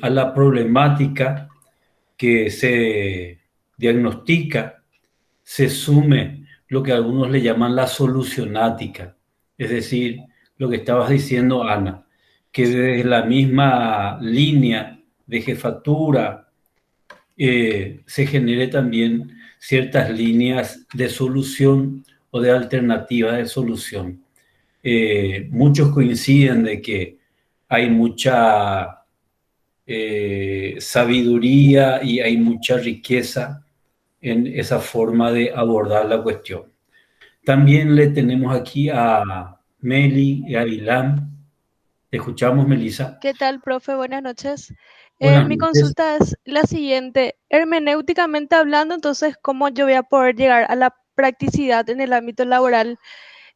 a la problemática que se diagnostica se sume lo que algunos le llaman la solucionática. Es decir, lo que estabas diciendo, Ana, que desde la misma línea de jefatura se genere también ciertas líneas de solución o de alternativa de solución. Muchos coinciden de que hay mucha sabiduría y hay mucha riqueza en esa forma de abordar la cuestión. También le tenemos aquí a Meli y a Ilan. Te escuchamos, Melissa. ¿Qué tal, profe? Buenas noches. Buenas Mi noches. consulta es la siguiente. Hermenéuticamente hablando, entonces, ¿cómo yo voy a poder llegar a la practicidad en el ámbito laboral?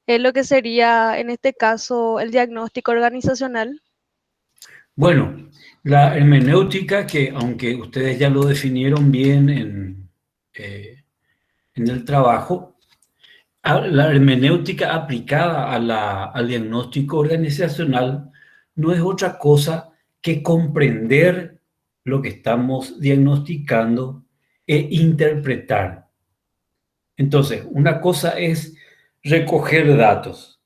Lo que sería, en este caso, el diagnóstico organizacional. Bueno, la hermenéutica, que aunque ustedes ya lo definieron bien en el trabajo, la hermenéutica aplicada al diagnóstico organizacional no es otra cosa que comprender lo que estamos diagnosticando e interpretar. Entonces, una cosa es recoger datos,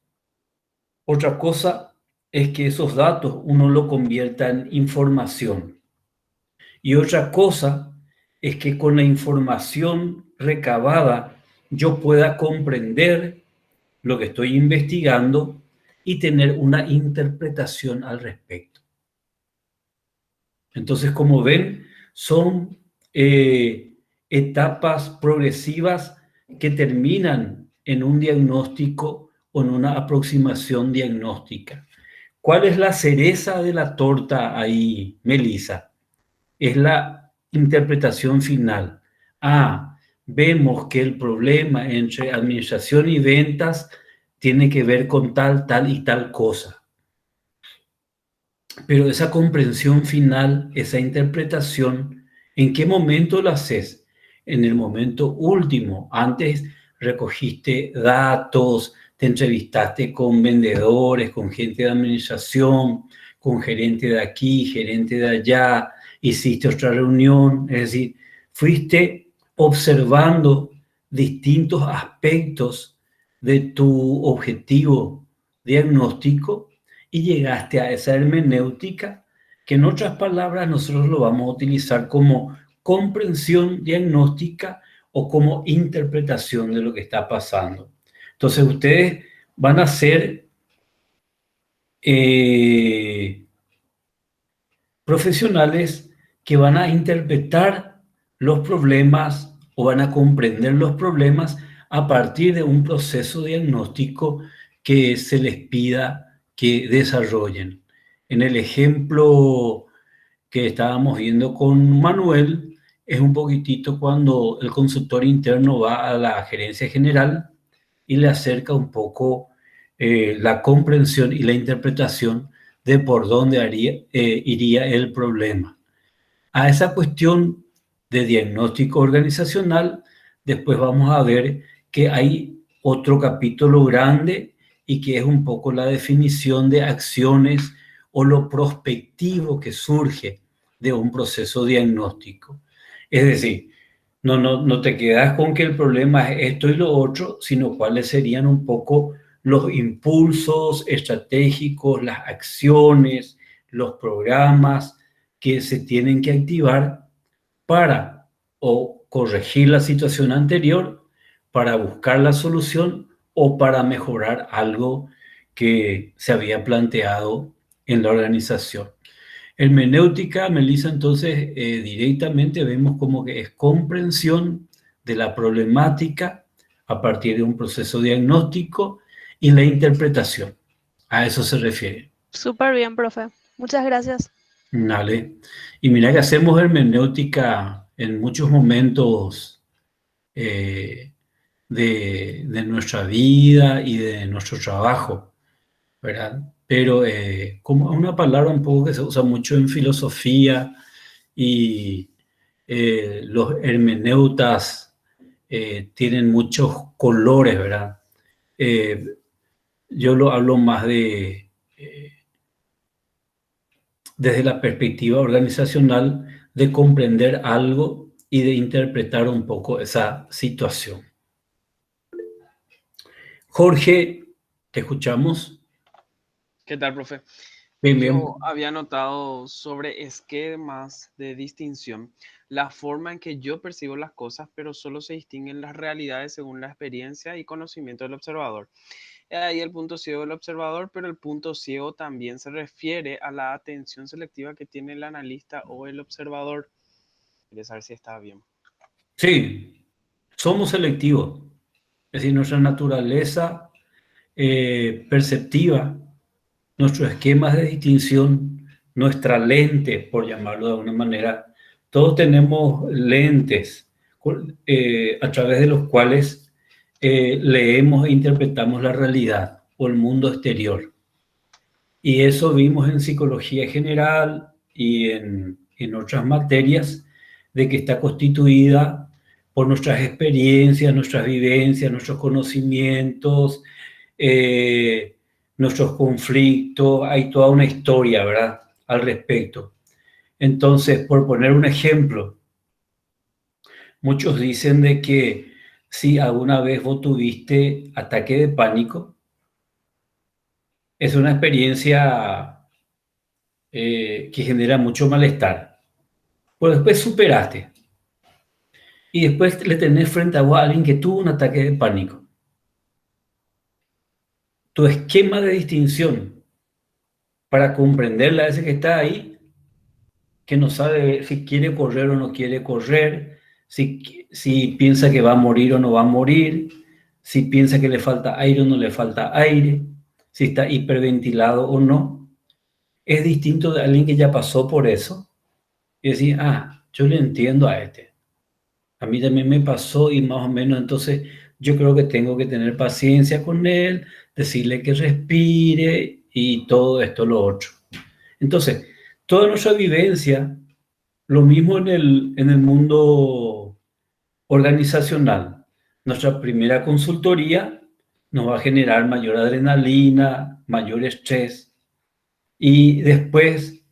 otra cosa es que esos datos uno lo convierta en información. Y otra cosa es que con la información recabada yo pueda comprender lo que estoy investigando y tener una interpretación al respecto. Entonces, como ven, son etapas progresivas que terminan en un diagnóstico o en una aproximación diagnóstica. ¿Cuál es la cereza de la torta ahí, Melissa? Es la interpretación final. Vemos que el problema entre administración y ventas tiene que ver con tal, tal y tal cosa. Pero esa comprensión final, esa interpretación, ¿en qué momento la haces? En el momento último. Antes recogiste datos, te entrevistaste con vendedores, con gente de administración, con gerente de aquí, gerente de allá, hiciste otra reunión, es decir, fuiste observando distintos aspectos de tu objetivo diagnóstico y llegaste a esa hermenéutica, que en otras palabras nosotros lo vamos a utilizar como comprensión diagnóstica o como interpretación de lo que está pasando. Entonces ustedes van a ser profesionales que van a interpretar los problemas o van a comprender los problemas a partir de un proceso diagnóstico que se les pida que desarrollen. En el ejemplo que estábamos viendo con Manuel, es un poquitito cuando el consultor interno va a la gerencia general y le acerca un poco la comprensión y la interpretación de por dónde iría el problema. A esa cuestión de diagnóstico organizacional, después vamos a ver que hay otro capítulo grande y que es un poco la definición de acciones o lo prospectivo que surge de un proceso diagnóstico. Es decir, no te quedas con que el problema es esto y lo otro, sino cuáles serían un poco los impulsos estratégicos, las acciones, los programas que se tienen que activar para o corregir la situación anterior, para buscar la solución o para mejorar algo que se había planteado en la organización. Hermenéutica, Melissa, entonces directamente vemos como que es comprensión de la problemática a partir de un proceso diagnóstico y la interpretación. A eso se refiere. Súper bien, profe. Muchas gracias. Vale. Y mira que hacemos hermenéutica en muchos momentos de nuestra vida y de nuestro trabajo, ¿verdad? Pero como una palabra un poco que se usa mucho en filosofía y los hermeneutas tienen muchos colores, ¿verdad? Yo lo hablo más desde la perspectiva organizacional de comprender algo y de interpretar un poco esa situación. Jorge, te escuchamos. ¿Qué tal, profe? Bien, bien. Yo había notado sobre esquemas de distinción, la forma en que yo percibo las cosas, pero solo se distinguen las realidades según la experiencia y conocimiento del observador. Ahí el punto ciego del observador, pero el punto ciego también se refiere a la atención selectiva que tiene el analista o el observador. Quería saber si estaba bien. Sí, somos selectivos. Es decir, nuestra naturaleza perceptiva, nuestros esquemas de distinción, nuestra lente, por llamarlo de alguna manera, todos tenemos lentes a través de los cuales leemos e interpretamos la realidad o el mundo exterior. Y eso vimos en psicología general y en otras materias, de que está constituida por nuestras experiencias, nuestras vivencias, nuestros conocimientos, nuestros conflictos. Hay toda una historia, ¿verdad?, al respecto. Entonces, por poner un ejemplo, muchos dicen de que si alguna vez vos tuviste ataque de pánico, es una experiencia que genera mucho malestar. Pero después superaste. Y después le tenés frente a vos a alguien que tuvo un ataque de pánico. Tu esquema de distinción para comprenderla a ese que está ahí, que no sabe si quiere correr o no quiere correr, si piensa que va a morir o no va a morir, si piensa que le falta aire o no le falta aire, si está hiperventilado o no, es distinto de alguien que ya pasó por eso y decir, yo le entiendo a este. A mí también me pasó y más o menos entonces yo creo que tengo que tener paciencia con él, decirle que respire y todo esto, lo otro. Entonces, toda nuestra vivencia, lo mismo en el mundo organizacional. Nuestra primera consultoría nos va a generar mayor adrenalina, mayor estrés. Y después,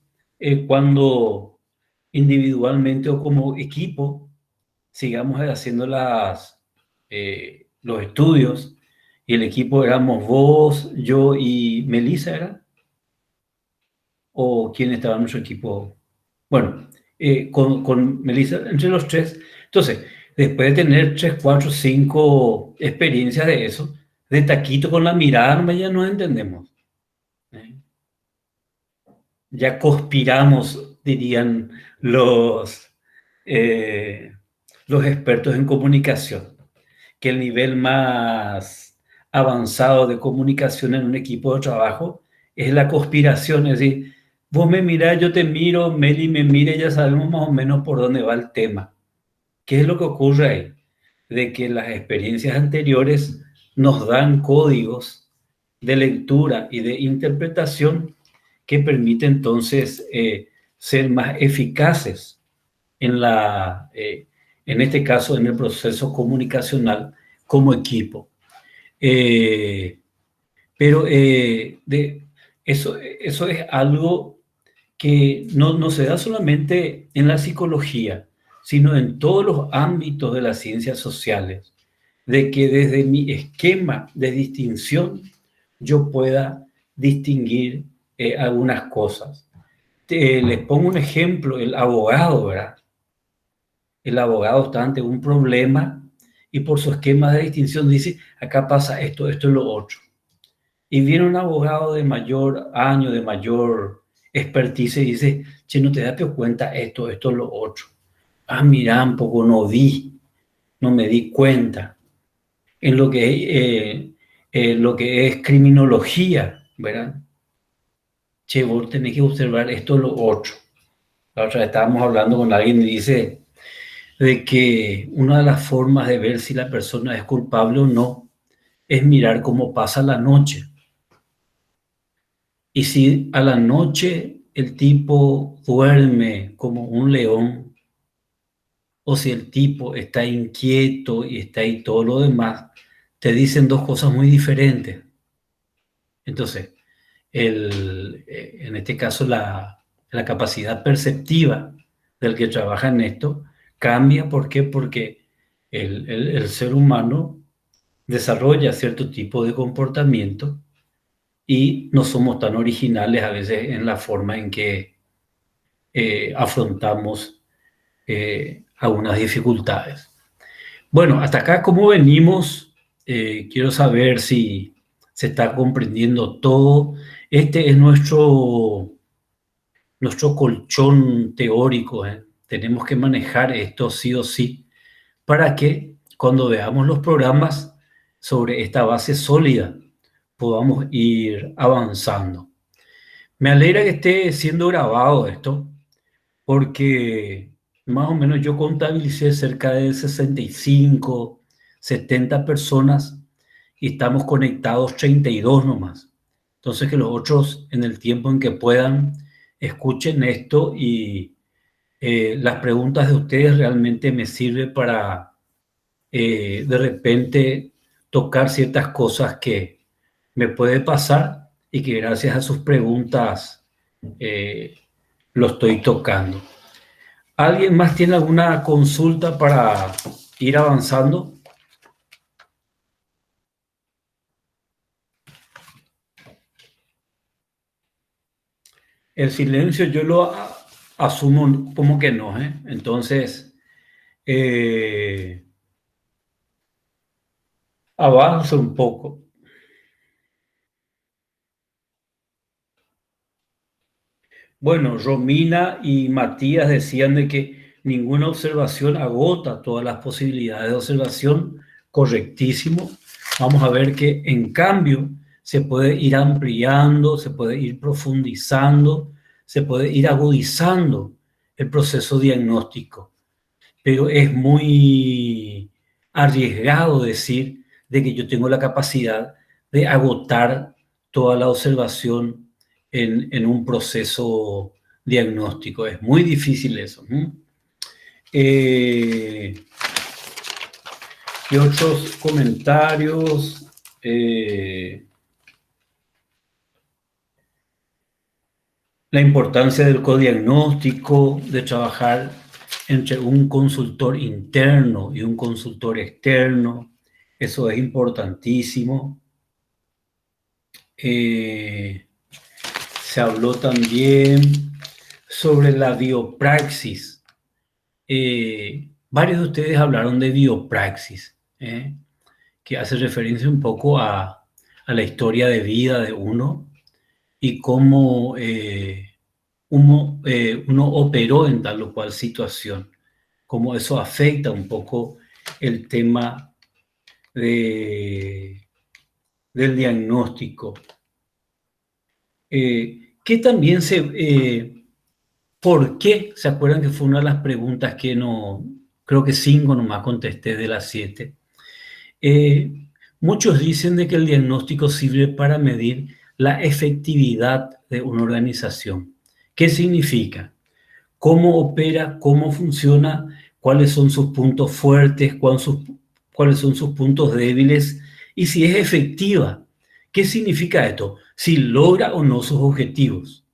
cuando individualmente o como equipo sigamos haciendo los estudios Y el equipo éramos vos, yo y Melissa, ¿era? ¿O quién estaba en nuestro equipo? Bueno, con Melissa, entre los tres. Entonces, después de tener 3, 4, 5 experiencias de eso, de taquito con la mirada, nomás ya nos entendemos. Ya conspiramos, dirían los expertos en comunicación, que el nivel más avanzado de comunicación en un equipo de trabajo es la conspiración, es decir, vos me mirás, yo te miro, Meli me mira, ya sabemos más o menos por dónde va el tema. ¿Qué es lo que ocurre ahí? De que las experiencias anteriores nos dan códigos de lectura y de interpretación que permiten entonces ser más eficaces en este caso, en el proceso comunicacional como equipo. Pero eso es algo que no se da solamente en la psicología, sino en todos los ámbitos de las ciencias sociales, de que desde mi esquema de distinción yo pueda distinguir algunas cosas. Les pongo un ejemplo, el abogado, ¿verdad? El abogado está ante un problema y por su esquema de distinción dice, acá pasa esto, esto es lo otro. Y viene un abogado de mayor año, de mayor expertise y dice, che, no te das cuenta esto, esto es lo otro. Ah, mira, un poco no me di cuenta. En lo que es criminología, ¿verdad? Che, vos tenés que observar esto, lo otro. La otra vez estábamos hablando con alguien y dice de que una de las formas de ver si la persona es culpable o no es mirar cómo pasa la noche. Y si a la noche el tipo duerme como un león, o si el tipo está inquieto y está ahí todo lo demás, te dicen dos cosas muy diferentes. Entonces, en este caso, la capacidad perceptiva del que trabaja en esto cambia. ¿Por qué? Porque el ser humano desarrolla cierto tipo de comportamiento y no somos tan originales a veces en la forma en que afrontamos algunas dificultades. Bueno, hasta acá, ¿cómo venimos? Quiero saber si se está comprendiendo todo. Este es nuestro colchón teórico. Tenemos que manejar esto sí o sí para que cuando veamos los programas sobre esta base sólida podamos ir avanzando. Me alegra que esté siendo grabado esto, porque más o menos yo contabilicé cerca de 65, 70 personas y estamos conectados 32 nomás. Entonces que los otros en el tiempo en que puedan escuchen esto y las preguntas de ustedes realmente me sirven para de repente tocar ciertas cosas que me puede pasar y que gracias a sus preguntas lo estoy tocando. ¿Alguien más tiene alguna consulta para ir avanzando? El silencio yo lo asumo como que no, ¿eh? Entonces, avanzo un poco. Bueno, Romina y Matías decían de que ninguna observación agota todas las posibilidades de observación. Correctísimo. Vamos a ver que en cambio se puede ir ampliando, se puede ir profundizando, se puede ir agudizando el proceso diagnóstico. Pero es muy arriesgado decir de que yo tengo la capacidad de agotar toda la observación en un proceso diagnóstico. Es muy difícil eso. ¿Qué otros comentarios? La importancia del codiagnóstico, de trabajar entre un consultor interno y un consultor externo, Eso es importantísimo. Se habló también sobre la biopraxis. Varios de ustedes hablaron de biopraxis, que hace referencia un poco a la historia de vida de uno y cómo uno operó en tal o cual situación, cómo eso afecta un poco el tema del diagnóstico. Que también ¿por qué? ¿Se acuerdan que fue una de las preguntas que no, creo que 5 nomás contesté de las 7? Muchos dicen de que el diagnóstico sirve para medir la efectividad de una organización. ¿Qué significa? ¿Cómo opera? ¿Cómo funciona? ¿Cuáles son sus puntos fuertes? ¿Cuáles son sus puntos débiles? Y si es efectiva. ¿Qué significa esto? Si logra o no sus objetivos,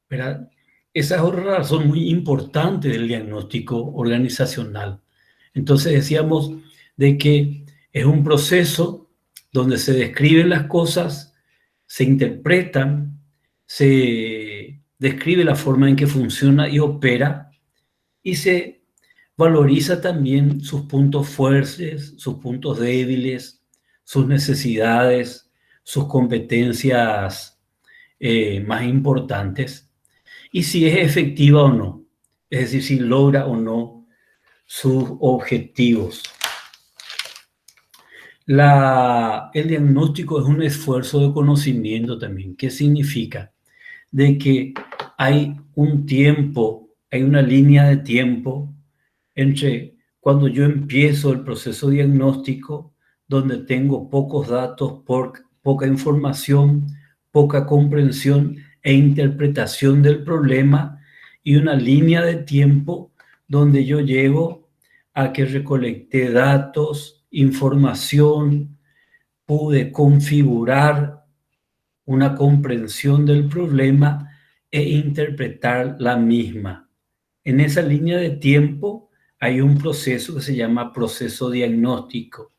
¿verdad? Esa es otra razón muy importante del diagnóstico organizacional. Entonces decíamos de que es un proceso donde se describen las cosas, se interpretan, se describe la forma en que funciona y opera y se valoriza también sus puntos fuertes, sus puntos débiles, sus necesidades, sus competencias más importantes y si es efectiva o no, es decir, si logra o no sus objetivos. El diagnóstico es un esfuerzo de conocimiento también. ¿Qué significa? De que hay un tiempo, hay una línea de tiempo entre cuando yo empiezo el proceso diagnóstico, donde tengo pocos datos, poca información, poca comprensión e interpretación del problema, y una línea de tiempo donde yo llego a que recolecté datos, información, pude configurar una comprensión del problema e interpretar la misma. En esa línea de tiempo hay un proceso que se llama proceso diagnóstico.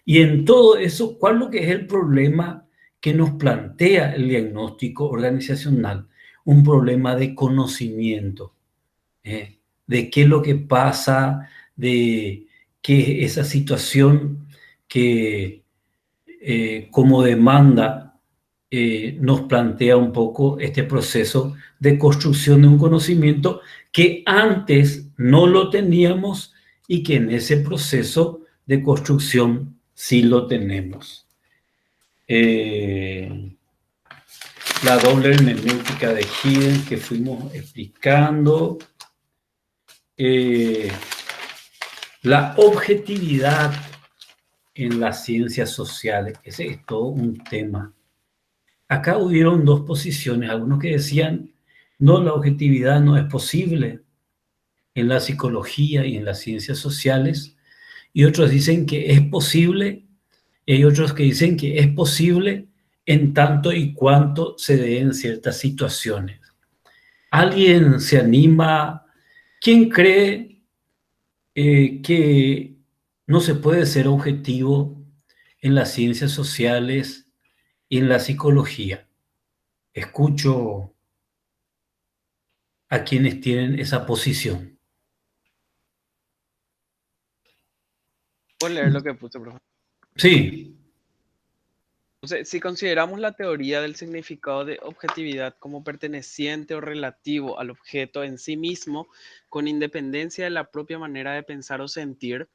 Y en todo eso, ¿cuál es lo que es el problema que nos plantea el diagnóstico organizacional? Un problema de conocimiento, de qué es lo que pasa, de qué esa situación que como demanda nos plantea un poco este proceso de construcción de un conocimiento que antes no lo teníamos y que en ese proceso de construcción sí lo tenemos. La doble hermenéutica de Hidden que fuimos explicando. La objetividad en las ciencias sociales, ese es todo un tema. Acá hubieron dos posiciones, algunos que decían, no, la objetividad no es posible en la psicología y en las ciencias sociales, y otros dicen que es posible, y hay otros que dicen que es posible en tanto y cuanto se den ciertas situaciones. ¿Alguien se anima? ¿Quién cree que no se puede ser objetivo en las ciencias sociales y en la psicología? Escucho a quienes tienen esa posición. ¿Puedo leer lo que puse, profesor? Sí, Entonces, si consideramos la teoría del significado de objetividad como perteneciente o relativo al objeto en sí mismo, con independencia de la propia manera de pensar o sentir,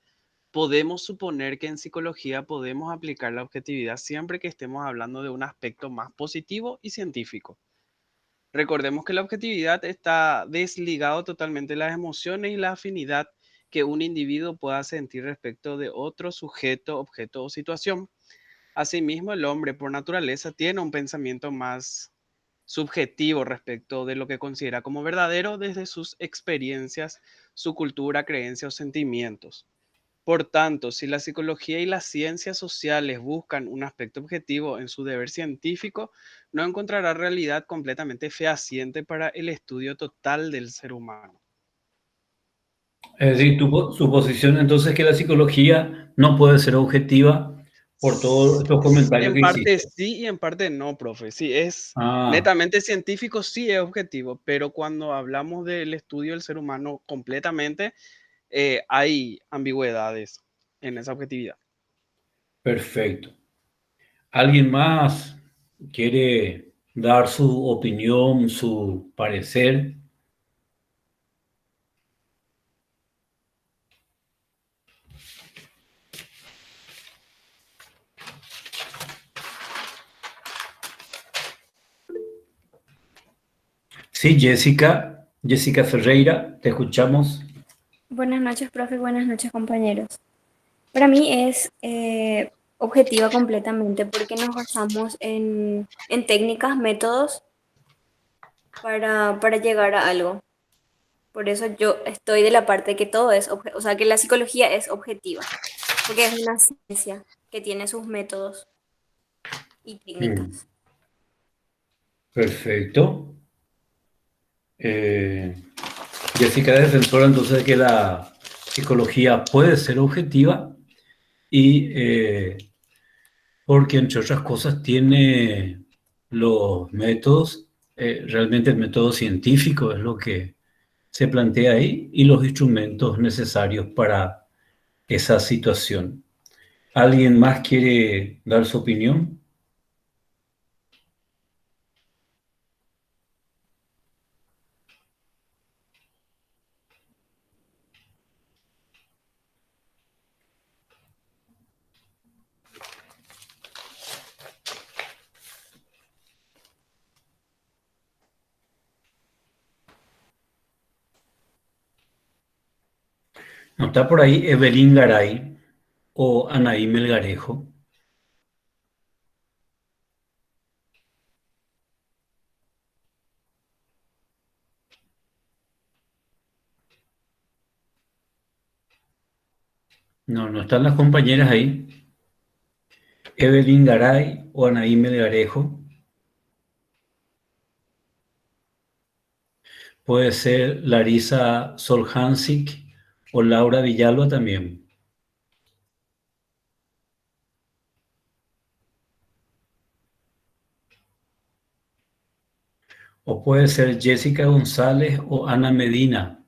podemos suponer que en psicología podemos aplicar la objetividad siempre que estemos hablando de un aspecto más positivo y científico. Recordemos que la objetividad está desligado totalmente de las emociones y la afinidad que un individuo pueda sentir respecto de otro sujeto, objeto o situación. Asimismo, el hombre por naturaleza tiene un pensamiento más subjetivo respecto de lo que considera como verdadero desde sus experiencias, su cultura, creencias o sentimientos. Por tanto, si la psicología y las ciencias sociales buscan un aspecto objetivo en su deber científico, no encontrará realidad completamente fehaciente para el estudio total del ser humano. Es decir, su posición entonces es que la psicología no puede ser objetiva por todos estos comentarios En que parte hiciste. sí y en parte no, profe. Sí, es Ah, netamente científico, sí es objetivo, pero cuando hablamos del estudio del ser humano completamente, hay ambigüedades en esa objetividad. perfecto. ¿Alguien más quiere dar su opinión, su parecer? Sí, Jessica, Jessica Ferreira, te escuchamos. Buenas noches, profe. Buenas noches, compañeros. Para mí es objetiva completamente porque nos basamos en técnicas, métodos para llegar a algo. Por eso yo estoy de la parte que todo es, o sea, que la psicología es objetiva, porque es una ciencia que tiene sus métodos y Mm, técnicas. perfecto. Eh, Jessica es defensora entonces de que la psicología puede ser objetiva y porque entre otras cosas tiene los métodos, realmente el método científico es lo que se plantea ahí y los instrumentos necesarios para esa situación. ¿Alguien más quiere dar su opinión? ¿No está por ahí Evelyn Garay o Anaí Melgarejo? No, no están las compañeras ahí. Evelyn Garay o Anaí Melgarejo. Puede ser Larisa Soljancic o Laura Villalba también. O puede ser Jessica González o Ana Medina.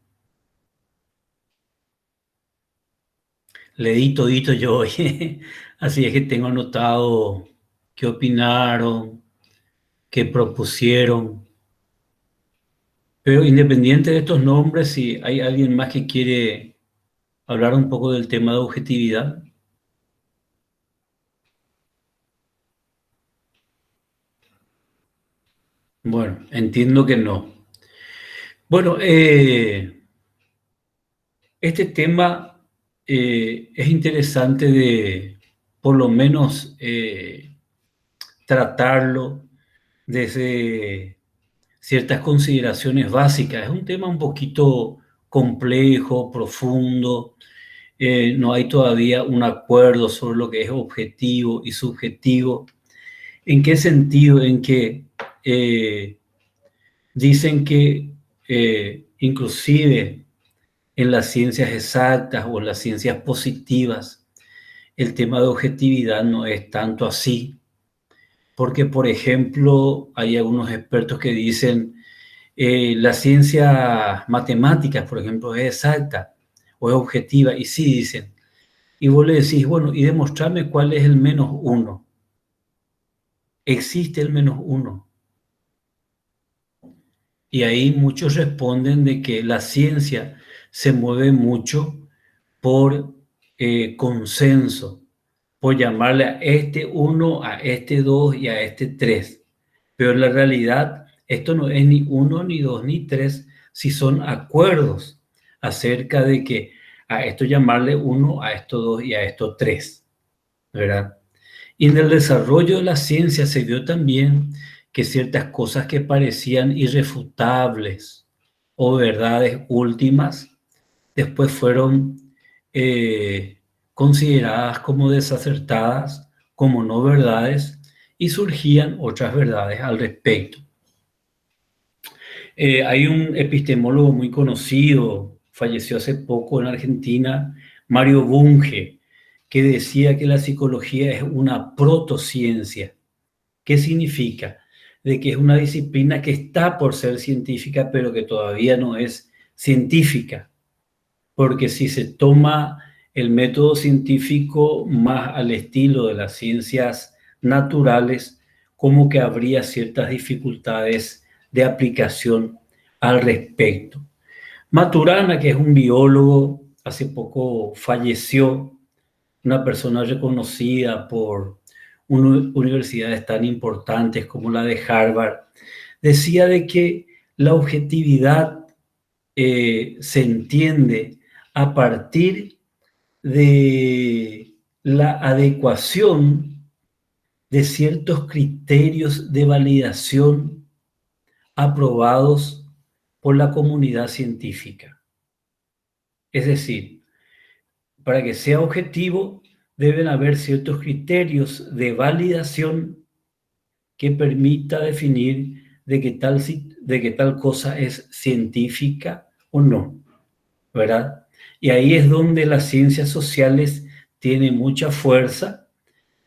Leí todito yo hoy, así es que tengo anotado qué opinaron, qué propusieron. Pero independiente de estos nombres, si hay alguien más que quiere hablar un poco del tema de objetividad. Bueno, entiendo que no. Bueno, este tema es interesante de por lo menos tratarlo desde ciertas consideraciones básicas. Es un tema un poquito complejo, profundo. No hay todavía un acuerdo sobre lo que es objetivo y subjetivo. ¿En qué sentido? En que dicen que inclusive en las ciencias exactas o en las ciencias positivas, el tema de objetividad no es tanto así, porque, por ejemplo, hay algunos expertos que dicen la ciencia matemática, por ejemplo, es exacta o es objetiva, y sí dicen, y vos le decís, bueno, y demostrame cuál es el menos uno. Existe el menos uno. Y ahí muchos responden de que la ciencia se mueve mucho por consenso, por llamarle a este uno, a este dos y a este tres. Pero en la realidad esto no es ni uno, ni dos, ni tres, si son acuerdos acerca de que a esto llamarle uno, a esto dos y a esto tres, ¿verdad? Y en el desarrollo de la ciencia se vio también que ciertas cosas que parecían irrefutables o verdades últimas, después fueron eh, consideradas como desacertadas, como no verdades, y surgían otras verdades al respecto. Hay un epistemólogo muy conocido falleció hace poco en Argentina, Mario Bunge, que decía que la psicología es una protociencia. ¿Qué significa? De que es una disciplina que está por ser científica, pero que todavía no es científica. Porque si se toma el método científico más al estilo de las ciencias naturales, como que habría ciertas dificultades de aplicación al respecto. Maturana, que es un biólogo, hace poco falleció, una persona reconocida por universidades tan importantes como la de Harvard, decía de que la objetividad se entiende a partir de la adecuación de ciertos criterios de validación aprobados por la comunidad científica. Es decir, para que sea objetivo, deben haber ciertos criterios de validación que permita definir de que tal cosa es científica o no, ¿verdad? Y ahí es donde las ciencias sociales tienen mucha fuerza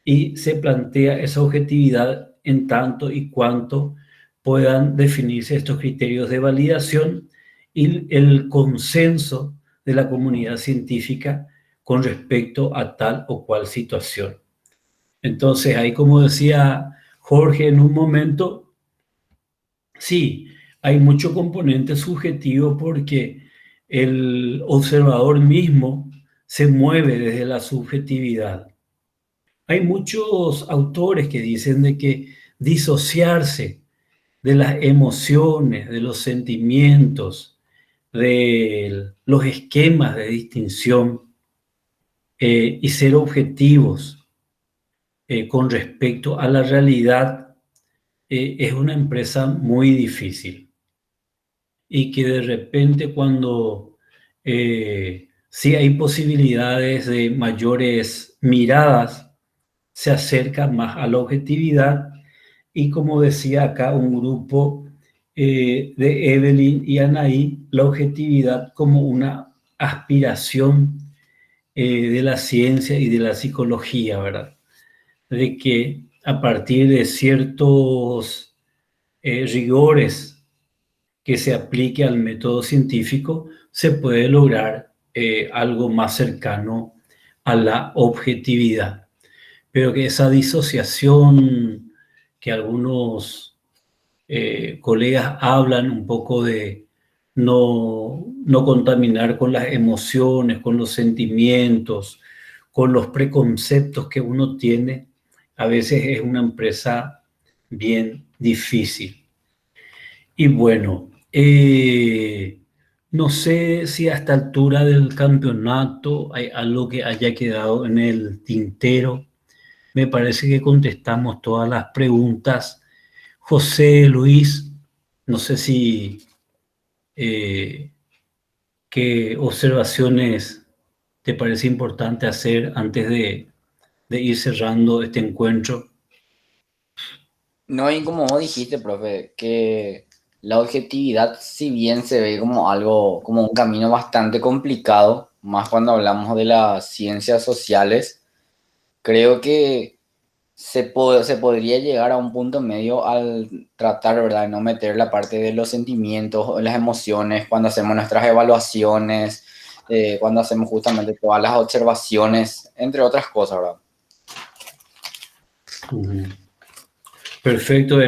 y se plantea esa objetividad en tanto y cuanto puedan definirse estos criterios de validación y el consenso de la comunidad científica con respecto a tal o cual situación. Entonces, ahí como decía Jorge en un momento, sí, hay mucho componente subjetivo porque el observador mismo se mueve desde la subjetividad. Hay muchos autores que dicen de que disociarse de las emociones, de los sentimientos, de los esquemas de distinción y ser objetivos con respecto a la realidad es una empresa muy difícil y que de repente cuando sí hay posibilidades de mayores miradas, se acerca más a la objetividad y como decía acá un grupo de Evelyn y Anaí, la objetividad como una aspiración de la ciencia y de la psicología, ¿verdad? De que a partir de ciertos rigores que se aplique al método científico, se puede lograr algo más cercano a la objetividad. Pero que esa disociación que algunos colegas hablan un poco de no contaminar con las emociones, con los sentimientos, con los preconceptos que uno tiene, a veces es una empresa bien difícil. Y bueno, no sé si a esta altura del campeonato hay algo que haya quedado en el tintero. Me parece que contestamos todas las preguntas. José Luis, no sé si qué observaciones te parece importante hacer antes de ir cerrando este encuentro. No, y como vos dijiste, profe, que la objetividad, si bien se ve como algo, como un camino bastante complicado, más cuando hablamos de las ciencias sociales, creo que se podría llegar a un punto medio al tratar, ¿verdad?, de no meter la parte de los sentimientos o las emociones cuando hacemos nuestras evaluaciones, cuando hacemos justamente todas las observaciones, entre otras cosas, ¿verdad? Perfecto.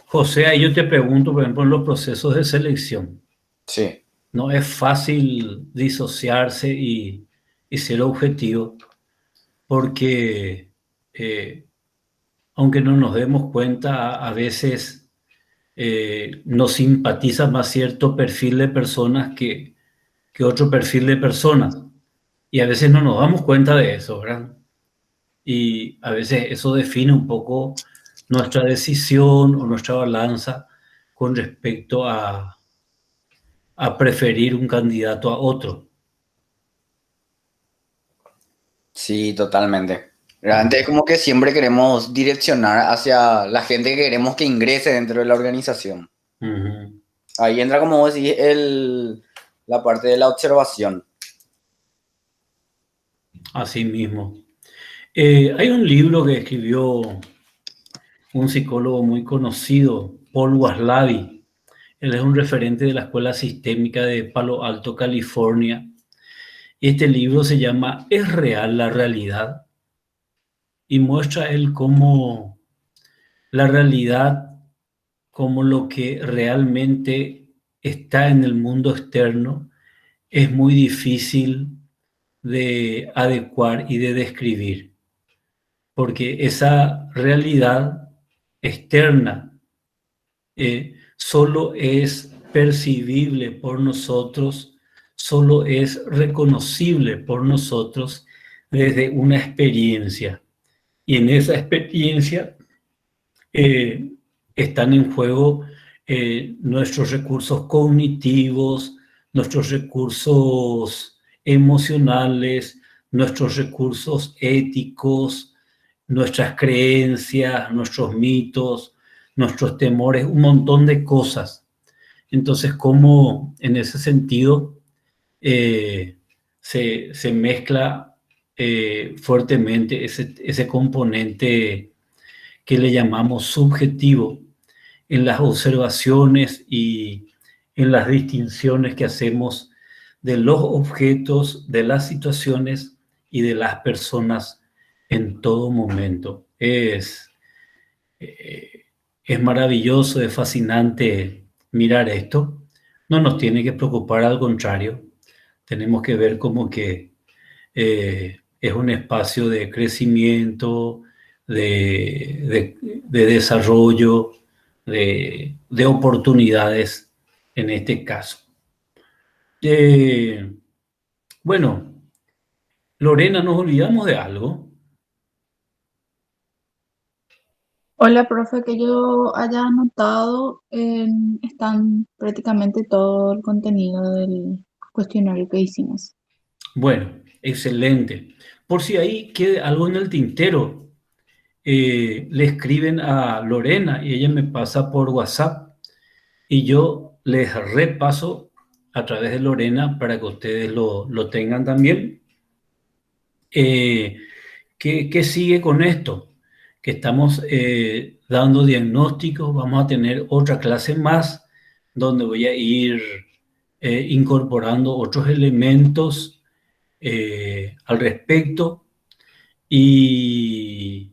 José, ahí yo te pregunto, por ejemplo, en los procesos de selección. Sí. No es fácil disociarse y ser objetivo, porque aunque no nos demos cuenta, a veces nos simpatiza más cierto perfil de personas que otro perfil de personas. Y a veces no nos damos cuenta de eso, ¿verdad? Y a veces eso define un poco nuestra decisión o nuestra balanza con respecto a preferir un candidato a otro. Sí, totalmente. Realmente es como que siempre queremos direccionar hacia la gente que queremos que ingrese dentro de la organización. Uh-huh. Ahí entra, como vos decís, la parte de la observación. Así mismo. Hay un libro que escribió un psicólogo muy conocido, Paul Waslavi. Él es un referente de la Escuela Sistémica de Palo Alto, California. Este libro se llama ¿Es real la realidad? Y muestra él cómo la realidad, como lo que realmente está en el mundo externo, es muy difícil de adecuar y de describir, porque esa realidad externa solo es percibible por nosotros, solo es reconocible por nosotros desde una experiencia. Y en esa experiencia están en juego nuestros recursos cognitivos, nuestros recursos emocionales, nuestros recursos éticos, nuestras creencias, nuestros mitos, nuestros temores, un montón de cosas. Entonces, cómo en ese sentido se mezcla fuertemente ese componente que le llamamos subjetivo en las observaciones y en las distinciones que hacemos de los objetos, de las situaciones y de las personas en todo momento. Es maravilloso, es fascinante mirar esto. No nos tiene que preocupar, al contrario. Tenemos que ver como que es un espacio de crecimiento, de desarrollo, de oportunidades en este caso. Bueno, Lorena, ¿nos olvidamos de algo? Hola, profe, que yo haya anotado, están prácticamente todo el contenido del cuestionario que hicimos. Bueno, excelente. Por si ahí queda algo en el tintero, le escriben a Lorena y ella me pasa por WhatsApp y yo les repaso a través de Lorena para que ustedes lo tengan también. ¿Qué sigue con esto? Que estamos dando diagnósticos, vamos a tener otra clase más donde voy a ir incorporando otros elementos al respecto y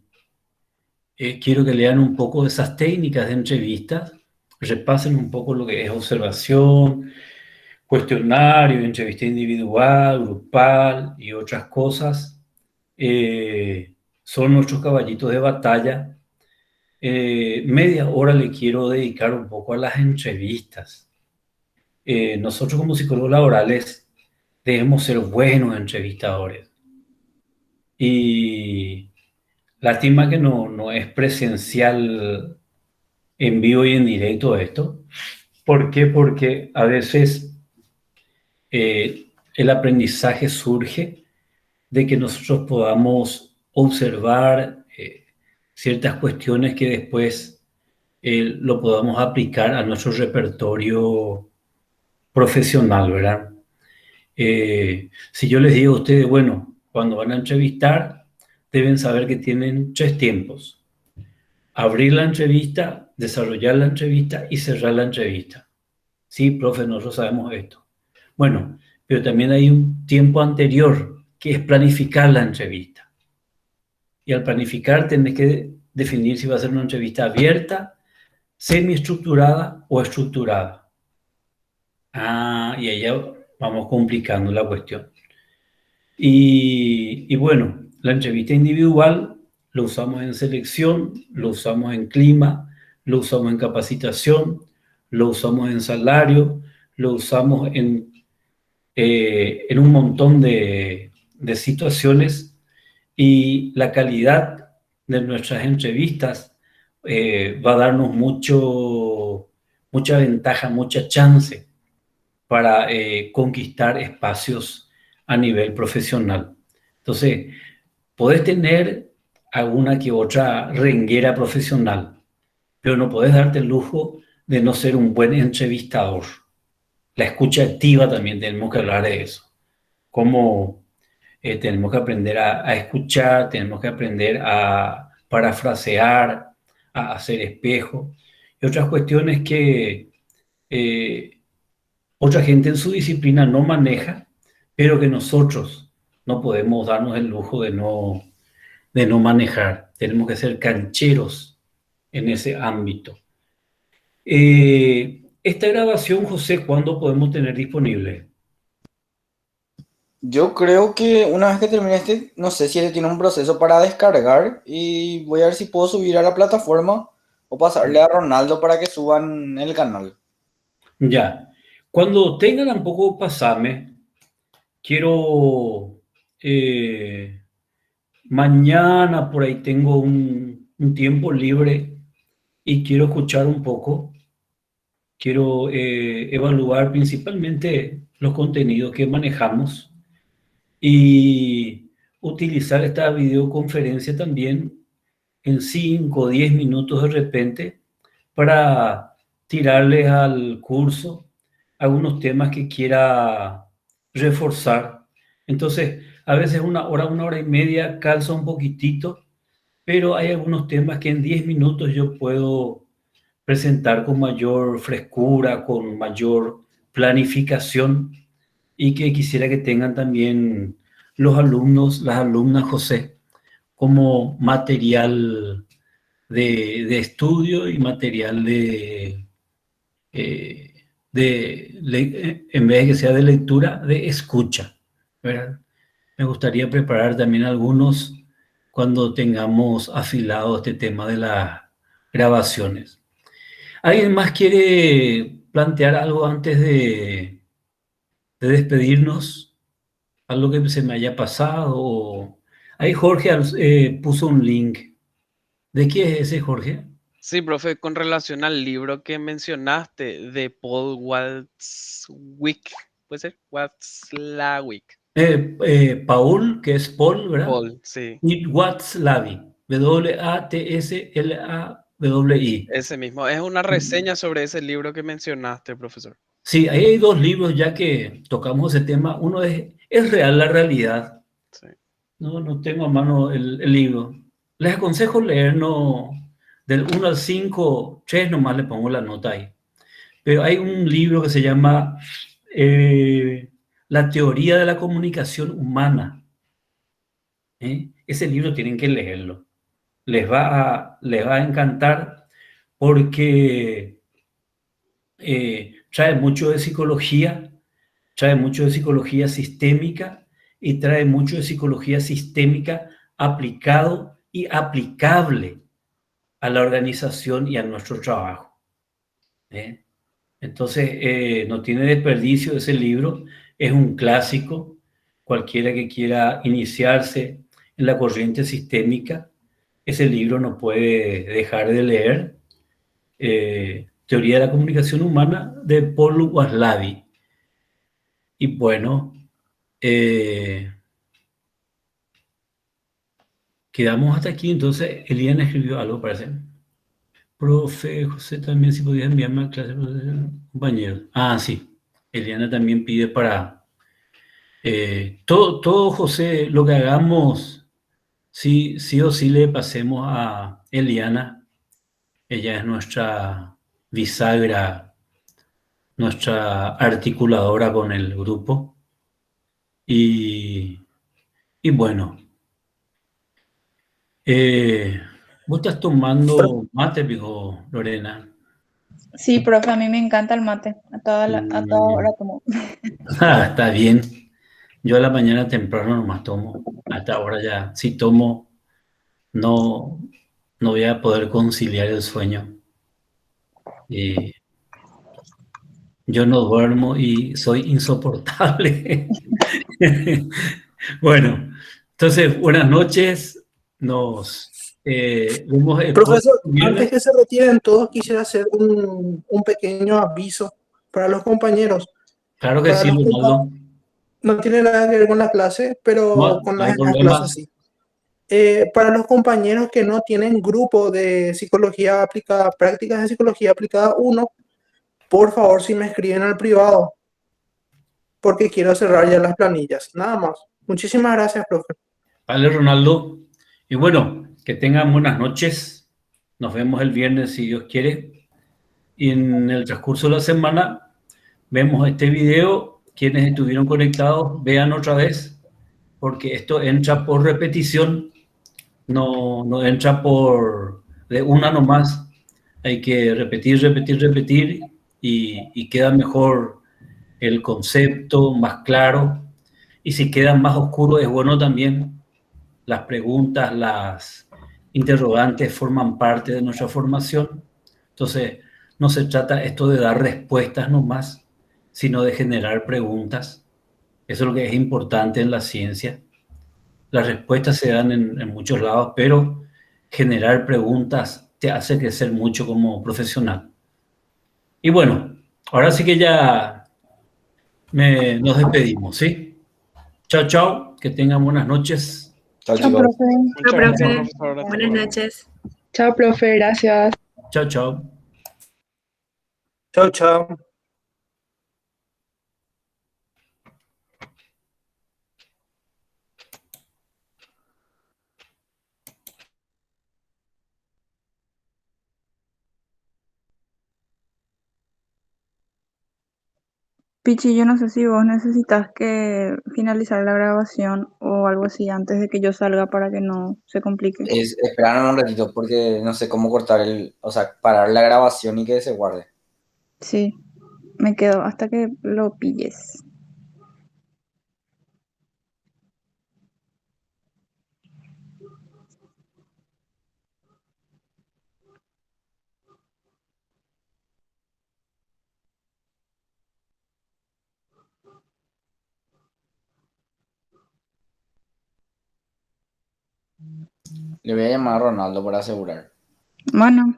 quiero que lean un poco de esas técnicas de entrevistas, repasen un poco lo que es observación, cuestionario, entrevista individual, grupal y otras cosas. Son nuestros caballitos de batalla. Media hora le quiero dedicar un poco a las entrevistas. Nosotros como psicólogos laborales debemos ser buenos entrevistadores. Y lástima que no es presencial en vivo y en directo esto. ¿Por qué? Porque a veces el aprendizaje surge de que nosotros podamos observar ciertas cuestiones que después lo podamos aplicar a nuestro repertorio profesional, ¿verdad? Si yo les digo a ustedes, bueno, cuando van a entrevistar, deben saber que tienen 3 tiempos: abrir la entrevista, desarrollar la entrevista y cerrar la entrevista. Sí, profe, nosotros sabemos esto. Bueno, pero también hay un tiempo anterior, que es planificar la entrevista. Y al planificar tenés que definir si va a ser una entrevista abierta, semiestructurada o estructurada. Y ahí ya vamos complicando la cuestión. Y bueno, la entrevista individual lo usamos en selección, lo usamos en clima, lo usamos en capacitación, lo usamos en salario, lo usamos en un montón de situaciones, y la calidad de nuestras entrevistas va a darnos mucha ventaja, mucha chance para conquistar espacios a nivel profesional. Entonces, podés tener alguna que otra renguera profesional, pero no podés darte el lujo de no ser un buen entrevistador. La escucha activa también tenemos que hablar de eso. Cómo tenemos que aprender a escuchar, tenemos que aprender a parafrasear, a hacer espejo. Y otras cuestiones que otra gente en su disciplina no maneja, pero que nosotros no podemos darnos el lujo de no manejar. Tenemos que ser cancheros en ese ámbito. Esta grabación, José, ¿cuándo podemos tener disponible? Yo creo que una vez que termine este, no sé si este tiene un proceso para descargar y voy a ver si puedo subir a la plataforma o pasarle a Ronaldo para que suban el canal. Ya. Cuando tengan un poco, pasame. Quiero... mañana por ahí tengo un tiempo libre y quiero escuchar un poco. Quiero evaluar principalmente los contenidos que manejamos y utilizar esta videoconferencia también en 5 o 10 minutos de repente para tirarles al curso algunos temas que quiera reforzar. Entonces, a veces una hora y media calza un poquitito, pero hay algunos temas que en 10 minutos yo puedo presentar con mayor frescura, con mayor planificación y que quisiera que tengan también los alumnos, las alumnas, José, como material de estudio y material en vez de que sea de lectura, de escucha, ¿verdad? Me gustaría preparar también algunos cuando tengamos afilado este tema de las grabaciones. ¿Alguien más quiere plantear algo antes de despedirnos? ¿Algo que se me haya pasado? Ahí Jorge puso un link. ¿De qué es ese, Jorge? Sí, profe, con relación al libro que mencionaste de Paul Watzlawick, ¿puede ser? Watzlawick. Paul, que es Paul, ¿verdad? Paul, sí. Y Watzlawick, W-A-T-S-L-A-W-I. Ese mismo. Es una reseña sobre ese libro que mencionaste, profesor. Sí, ahí hay dos libros ya que tocamos ese tema. Uno ¿Es real la realidad? Sí. No tengo a mano el libro. Les aconsejo leer del 1 al 5, 3 nomás le pongo la nota ahí. Pero hay un libro que se llama La teoría de la comunicación humana. Ese libro tienen que leerlo. Les va a encantar porque trae mucho de psicología sistémica y trae mucho de psicología sistémica aplicado y aplicable a la organización y a nuestro trabajo. Entonces, no tiene desperdicio ese libro, es un clásico. Cualquiera que quiera iniciarse en la corriente sistémica, ese libro no puede dejar de leer. Teoría de la comunicación humana de Paul Watzlawick. Y bueno, quedamos hasta aquí. Entonces, Eliana escribió algo, parece. Profe, José, también si podías enviarme a clase, compañero. Ah, sí. Eliana también pide para... todo, José, lo que hagamos, sí o sí le pasemos a Eliana. Ella es nuestra bisagra, nuestra articuladora con el grupo. Y bueno, vos estás tomando mate, dijo Lorena. Sí, profe, a mí me encanta el mate. A toda hora tomo. Está bien. Yo a la mañana temprano nomás tomo. Hasta ahora ya, si tomo, no voy a poder conciliar el sueño. Yo no duermo y soy insoportable. Bueno, entonces, buenas noches. Nos vemos. Profesor, antes que se retiren todos, quisiera hacer un pequeño aviso para los compañeros. Claro que sí, Ronaldo. No tiene nada que ver con la clase, pero No, con no hay las problema. clases sí. Para los compañeros que no tienen grupo de psicología aplicada, prácticas de psicología aplicada 1, por favor, si me escriben al privado, porque quiero cerrar ya las planillas. Nada más. Muchísimas gracias, profe. Vale, Ronaldo. Y bueno, que tengan buenas noches. Nos vemos el viernes si Dios quiere. Y en el transcurso de la semana vemos este video. Quienes estuvieron conectados, vean otra vez, porque esto entra por repetición, no entra por de una nomás. Hay que repetir, repetir, repetir y queda mejor el concepto, más claro. Y si queda más oscuro, es bueno también. Las preguntas, las interrogantes forman parte de nuestra formación. Entonces, no se trata esto de dar respuestas nomás, sino de generar preguntas. Eso es lo que es importante en la ciencia. Las respuestas se dan en muchos lados, pero generar preguntas te hace crecer mucho como profesional. Y bueno, ahora sí que ya nos despedimos, ¿sí? Chao, chao, que tengan buenas noches. Chao, Chao, chicos. profe. Muchas Chao, gracias, profe. profesor. Hasta Buenas luego. noches. Chao, profe, gracias. Chao, chao. Chao, chao. Pichi, yo no sé si vos necesitas que finalizar la grabación o algo así antes de que yo salga para que no se complique. Esperarme un ratito porque no sé cómo cortar o sea, parar la grabación y que se guarde. Sí, me quedo hasta que lo pilles. Le voy a llamar a Ronaldo para asegurar. Bueno,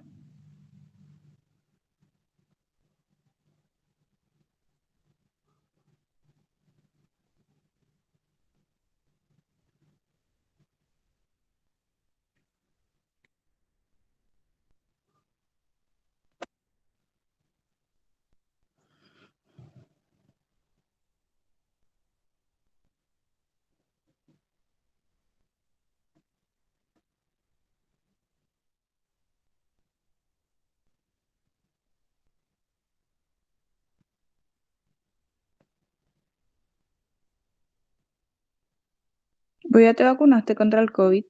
¿vos ya te vacunaste contra el COVID?